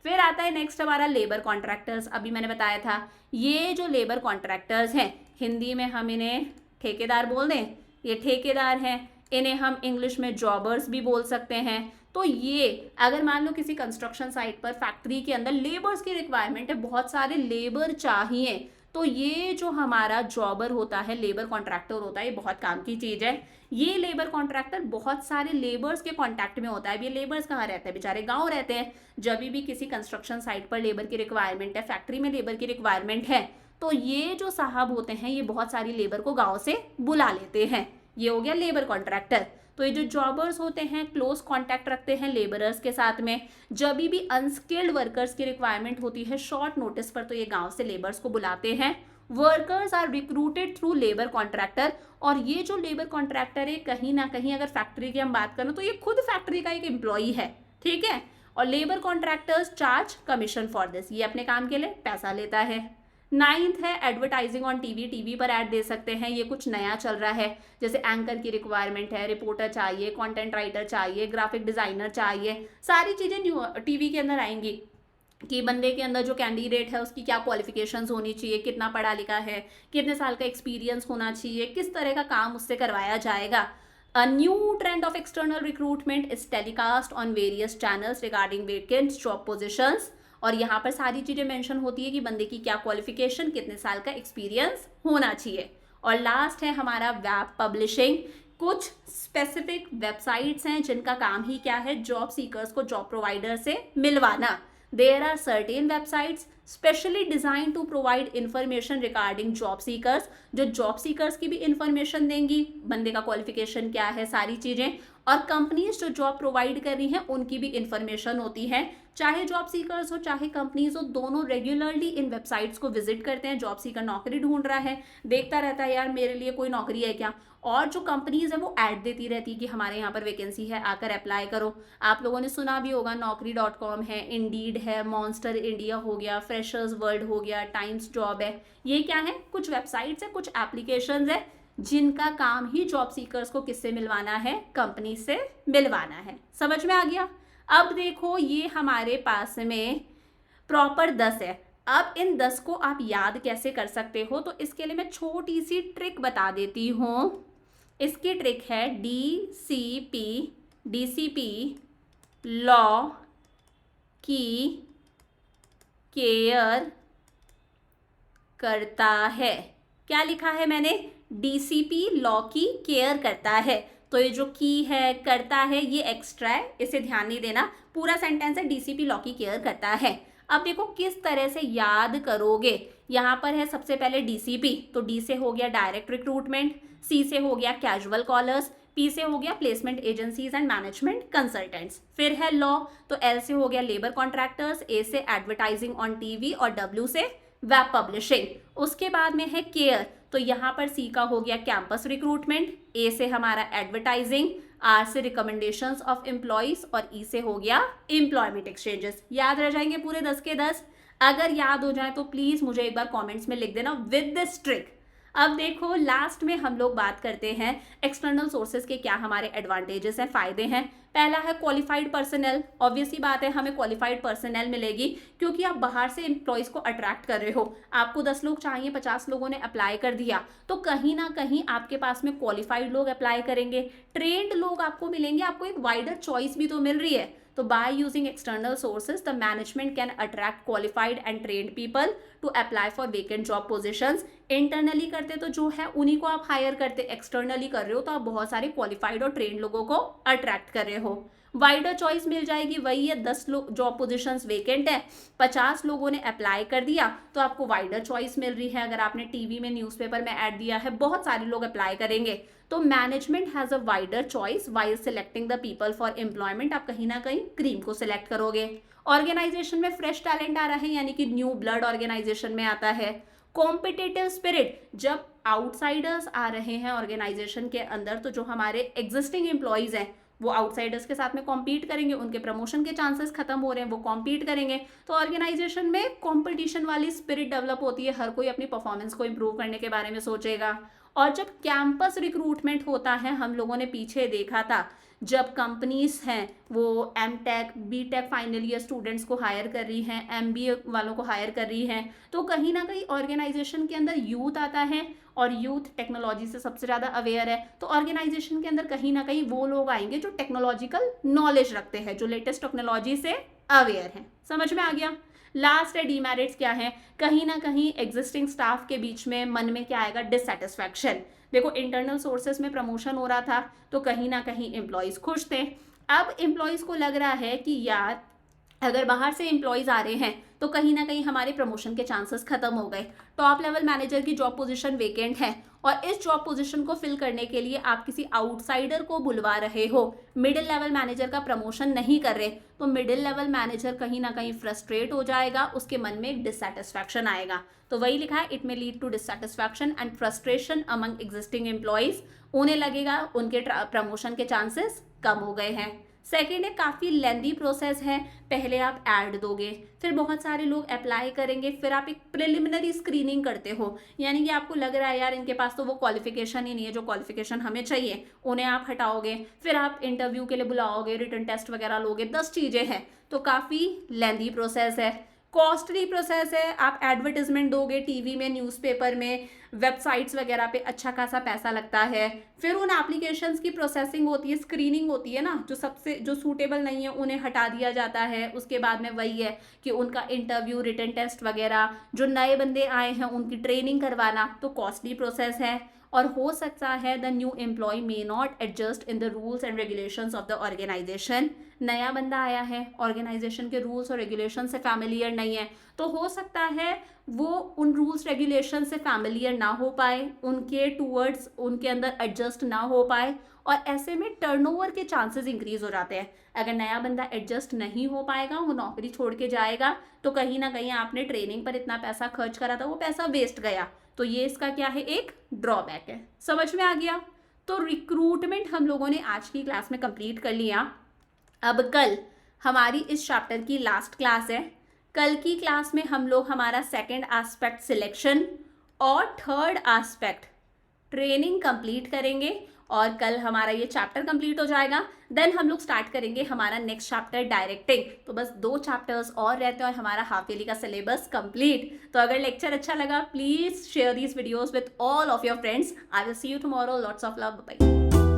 फिर आता है नेक्स्ट हमारा लेबर कॉन्ट्रैक्टर्स। अभी मैंने बताया था ये जो लेबर कॉन्ट्रैक्टर्स हैं, हिंदी में हम इन्हें ठेकेदार बोल दें, ये ठेकेदार हैं, इन्हें हम इंग्लिश में जॉबर्स भी बोल सकते हैं। तो ये अगर मान लो किसी कंस्ट्रक्शन साइट पर, फैक्ट्री के अंदर लेबर्स की रिक्वायरमेंट है, बहुत सारे लेबर चाहिए, तो ये जो हमारा जॉबर होता है, लेबर कॉन्ट्रैक्टर होता है, ये बहुत काम की चीज़ है। ये लेबर कॉन्ट्रैक्टर बहुत सारे लेबर्स के कांटेक्ट में होता है। ये लेबर्स कहाँ रहते हैं, बेचारे गांव रहते हैं। जब भी किसी कंस्ट्रक्शन साइट पर लेबर की रिक्वायरमेंट है, फैक्ट्री में लेबर की रिक्वायरमेंट है, तो ये जो साहब होते हैं, ये बहुत सारी लेबर को गाँव से बुला लेते हैं। ये हो गया लेबर कॉन्ट्रैक्टर। तो ये जो जॉबर्स होते हैं क्लोज कांटेक्ट रखते हैं लेबरर्स के साथ में। जब भी अनस्किल्ड वर्कर्स की रिक्वायरमेंट होती है शॉर्ट नोटिस पर, तो ये गांव से लेबर्स को बुलाते हैं। Workers are recruited through labour contractor. और ये जो लेबर कॉन्ट्रैक्टर है, कहीं ना कहीं अगर फैक्ट्री की हम बात करें तो ये खुद फैक्ट्री का एक एम्प्लॉई है, ठीक है। और labour contractors charge commission for this, ये अपने काम के लिए पैसा लेता है। नाइन्थ है एडवर्टाइजिंग ऑन टीवी। टीवी पर ऐड दे सकते हैं, ये कुछ नया चल रहा है, जैसे एंकर की रिक्वायरमेंट है, रिपोर्टर चाहिए, कंटेंट राइटर चाहिए, ग्राफिक डिजाइनर चाहिए, सारी चीज़ें न्यू टीवी के अंदर आएंगी कि बंदे के अंदर जो कैंडिडेट है उसकी क्या क्वालिफिकेशंस होनी चाहिए, कितना पढ़ा लिखा है, कितने साल का एक्सपीरियंस होना चाहिए, किस तरह का काम उससे करवाया जाएगा। A new trend of external recruitment is telecast on various channels regarding vacant job positions। और यहाँ पर सारी चीज़ें मेंशन होती है कि बंदे की क्या क्वालिफिकेशन, कितने साल का एक्सपीरियंस होना चाहिए। और लास्ट है हमारा वेब पब्लिशिंग। कुछ स्पेसिफिक वेबसाइट्स हैं जिनका काम ही क्या है, जॉब सीकर्स को जॉब प्रोवाइडर से मिलवाना। There are certain websites specially designed to provide information regarding job seekers, जो जॉब सीकर्स की भी इंफॉर्मेशन देंगी, बंदे का क्वालिफिकेशन क्या है, सारी चीज़ें। और कंपनीज जो जॉब प्रोवाइड कर रही हैं उनकी भी इंफॉर्मेशन होती है। चाहे जॉब सीकर्स हो चाहे कंपनीज हो, दोनों रेगुलरली इन वेबसाइट्स को विजिट करते हैं। जॉब सीकर नौकरी ढूंढ रहा है, देखता रहता है यार मेरे लिए कोई नौकरी है क्या, और जो कंपनीज है वो ऐड देती रहती है कि हमारे यहाँ पर वैकेंसी है, आकर अप्लाई करो। आप लोगों ने सुना भी होगा, Naukri.com है, इंडीड है, मॉन्स्टर इंडिया हो गया, फ्रेशर्स वर्ल्ड हो गया, टाइम्स जॉब है, ये क्या है, कुछ वेबसाइट्स है, कुछ एप्लीकेशंस है जिनका काम ही जॉब सीकर्स को किससे मिलवाना है, कंपनी से मिलवाना है। समझ में आ गया। अब देखो ये हमारे पास में प्रॉपर 10 है। अब इन 10 को आप याद कैसे कर सकते हो, तो इसके लिए मैं छोटी सी ट्रिक बता देती हूँ। इसकी ट्रिक है डीसीपी लॉ की केयर करता है। क्या लिखा है मैंने, डीसीपी लॉ की केयर करता है। तो ये जो की है, करता है, ये एक्स्ट्रा है, इसे ध्यान नहीं देना, पूरा सेंटेंस है डीसीपी लॉ की केयर करता है। अब देखो किस तरह से याद करोगे। यहाँ पर है सबसे पहले डीसीपी, तो डी से हो गया डायरेक्ट रिक्रूटमेंट, सी से हो गया कैजुअल कॉलर्स, पी से हो गया placement agencies and management consultants, फिर है लॉ, तो एल से हो गया लेबर कॉन्ट्रैक्टर्स, ए से एडवर्टाइजिंग ऑन टीवी और डब्ल्यू से वेब पब्लिशिंग। उसके बाद में है केयर, तो यहाँ पर सी का हो गया कैंपस रिक्रूटमेंट, ए से हमारा एडवर्टाइजिंग, आर से रिकमेंडेशंस ऑफ एम्प्लॉइज और ई से हो गया एम्प्लॉयमेंट एक्सचेंजेस। याद रह जाएंगे पूरे 10 के 10। अगर याद हो जाए तो प्लीज मुझे एक बार कमेंट्स में लिख देना विद दिस ट्रिक। अब देखो लास्ट में हम लोग बात करते हैं एक्सटर्नल सोर्सेज के क्या हमारे एडवांटेजेस हैं, फायदे हैं। पहला है क्वालिफाइड पर्सनल। ऑब्वियस ही बात है हमें क्वालिफाइड पर्सनल मिलेगी, क्योंकि आप बाहर से एम्प्लॉयज को अट्रैक्ट कर रहे हो। आपको 10 लोग चाहिए, 50 लोगों ने अप्लाई कर दिया, तो कहीं ना कहीं आपके पास में क्वालिफाइड लोग अप्लाई करेंगे, ट्रेंड लोग आपको मिलेंगे, आपको एक वाइडर चॉइस भी तो मिल रही है। तो by using external sources, the management can attract qualified and trained people to apply for vacant job positions. Internally करते तो जो है उन्हीं को आप हायर करते, externally कर रहे हो तो आप बहुत सारे qualified और trained लोगों को attract कर रहे हो। वाइडर चॉइस मिल जाएगी, वही है 10 जॉब पोजीशंस वेकेंट है, 50 लोगों ने अप्लाई कर दिया, तो आपको वाइडर चॉइस मिल रही है। अगर आपने टीवी में, न्यूज़पेपर में ऐड दिया है, बहुत सारे लोग अप्लाई करेंगे, तो management has a wider choice while selecting the people for employment. आप कहीं ना कहीं क्रीम को सिलेक्ट करोगे। ऑर्गेनाइजेशन में फ्रेश टैलेंट आ रहा है, यानी कि न्यू ब्लड ऑर्गेनाइजेशन में आता है। कॉम्पिटिटिव स्पिरिट, जब आउटसाइडर्स आ रहे हैं ऑर्गेनाइजेशन के अंदर, तो जो हमारे एग्जिस्टिंग एम्प्लॉयज हैं वो आउटसाइडर्स के साथ में कॉम्पीट करेंगे, उनके प्रमोशन के चांसेस खत्म हो रहे हैं, वो कॉम्पीट करेंगे, तो ऑर्गेनाइजेशन में कॉम्पिटिशन वाली स्पिरिट डेवलप होती है, हर कोई अपनी परफॉर्मेंस को इंप्रूव करने के बारे में सोचेगा। और जब कैंपस रिक्रूटमेंट होता है, हम लोगों ने पीछे देखा था, जब कंपनीज हैं वो MTech BTech final year students को हायर कर रही हैं, एमबीए वालों को हायर कर रही हैं, तो कहीं ना कहीं ऑर्गेनाइजेशन के अंदर यूथ आता है, और यूथ टेक्नोलॉजी से सबसे ज़्यादा अवेयर है, तो ऑर्गेनाइजेशन के अंदर कहीं ना कहीं वो लोग आएंगे जो टेक्नोलॉजिकल नॉलेज रखते हैं, जो लेटेस्ट टेक्नोलॉजी से अवेयर हैं। समझ में आ गया। लास्ट है डीमेरिट्स क्या है, कहीं ना कहीं एग्जिस्टिंग स्टाफ के बीच में मन में क्या आएगा, डिससेटिस्फैक्शन। देखो इंटरनल सोर्सेज में प्रमोशन हो रहा था, तो कहीं ना कहीं एम्प्लॉयज़ खुश थे। अब एम्प्लॉयज़ को लग रहा है कि यार अगर बाहर से एम्प्लॉयज़ आ रहे हैं तो कहीं ना कहीं हमारे प्रमोशन के चांसेस खत्म हो गए। टॉप लेवल मैनेजर की जॉब पोजीशन वेकेंट है, और इस जॉब पोजीशन को फिल करने के लिए आप किसी आउटसाइडर को बुलवा रहे हो, मिडिल लेवल मैनेजर का प्रमोशन नहीं कर रहे, तो मिडिल लेवल मैनेजर कहीं ना कहीं फ्रस्ट्रेट हो जाएगा, उसके मन में एक डिससेटिस्फैक्शन आएगा। तो वही लिखा है, it may lead to dissatisfaction and frustration among existing employees. उन्हें लगेगा उनके प्रमोशन के चांसेस कम हो गए हैं। सेकेंड है, काफ़ी लेंदी प्रोसेस है, पहले आप ऐड दोगे, फिर बहुत सारे लोग अप्लाई करेंगे, फिर आप एक प्रिलिमिनरी स्क्रीनिंग करते हो, यानी कि आपको लग रहा है यार इनके पास तो वो क्वालिफिकेशन ही नहीं है जो क्वालिफिकेशन हमें चाहिए, उन्हें आप हटाओगे, फिर आप इंटरव्यू के लिए बुलाओगे, रिटन टेस्ट वगैरह लोगे, 10 चीज़ें हैं, तो काफ़ी लेंदी प्रोसेस है। कॉस्टली प्रोसेस है, आप एडवर्टीजमेंट दोगे टीवी में, न्यूज़पेपर में, वेबसाइट्स वगैरह पे अच्छा खासा पैसा लगता है, फिर उन एप्लीकेशंस की प्रोसेसिंग होती है, स्क्रीनिंग होती है ना, जो सूटेबल नहीं है उन्हें हटा दिया जाता है। उसके बाद में वही है कि उनका इंटरव्यू, रिटन टेस्ट वगैरह, जो नए बंदे आए हैं उनकी ट्रेनिंग करवाना, तो कॉस्टली प्रोसेस है। और हो सकता है the new employee may not adjust in the rules and regulations of the organization. नया बंदा आया है, ऑर्गेनाइजेशन के रूल्स और रेगुलेशन से फैमिलियर नहीं है, तो हो सकता है वो उन रूल्स रेगुलेशन से फैमिलियर ना हो पाए, उनके टूवर्ड्स उनके अंदर एडजस्ट ना हो पाए, और ऐसे में टर्नओवर के चांसेस इंक्रीज हो जाते हैं। अगर नया बंदा एडजस्ट नहीं हो पाएगा, वो नौकरी छोड़ के जाएगा, तो कहीं ना कहीं आपने ट्रेनिंग पर इतना पैसा खर्च करा था, वो पैसा वेस्ट गया, तो ये इसका क्या है, एक ड्रॉबैक है। समझ में आ गया। तो रिक्रूटमेंट हम लोगों ने आज की क्लास में कंप्लीट कर लिया। अब कल हमारी इस चैप्टर की लास्ट क्लास है। कल की क्लास में हम लोग हमारा सेकंड एस्पेक्ट सिलेक्शन और थर्ड एस्पेक्ट ट्रेनिंग कंप्लीट करेंगे और कल हमारा ये चैप्टर कंप्लीट हो जाएगा। देन हम लोग स्टार्ट करेंगे हमारा नेक्स्ट चैप्टर डायरेक्टिंग। तो बस 2 चैप्टर्स और रहते हैं और हमारा हाफ ईयरली का सिलेबस कंप्लीट। तो अगर लेक्चर अच्छा लगा please share these videos with all of your friends. I will see you tomorrow. Lots of love. Bye.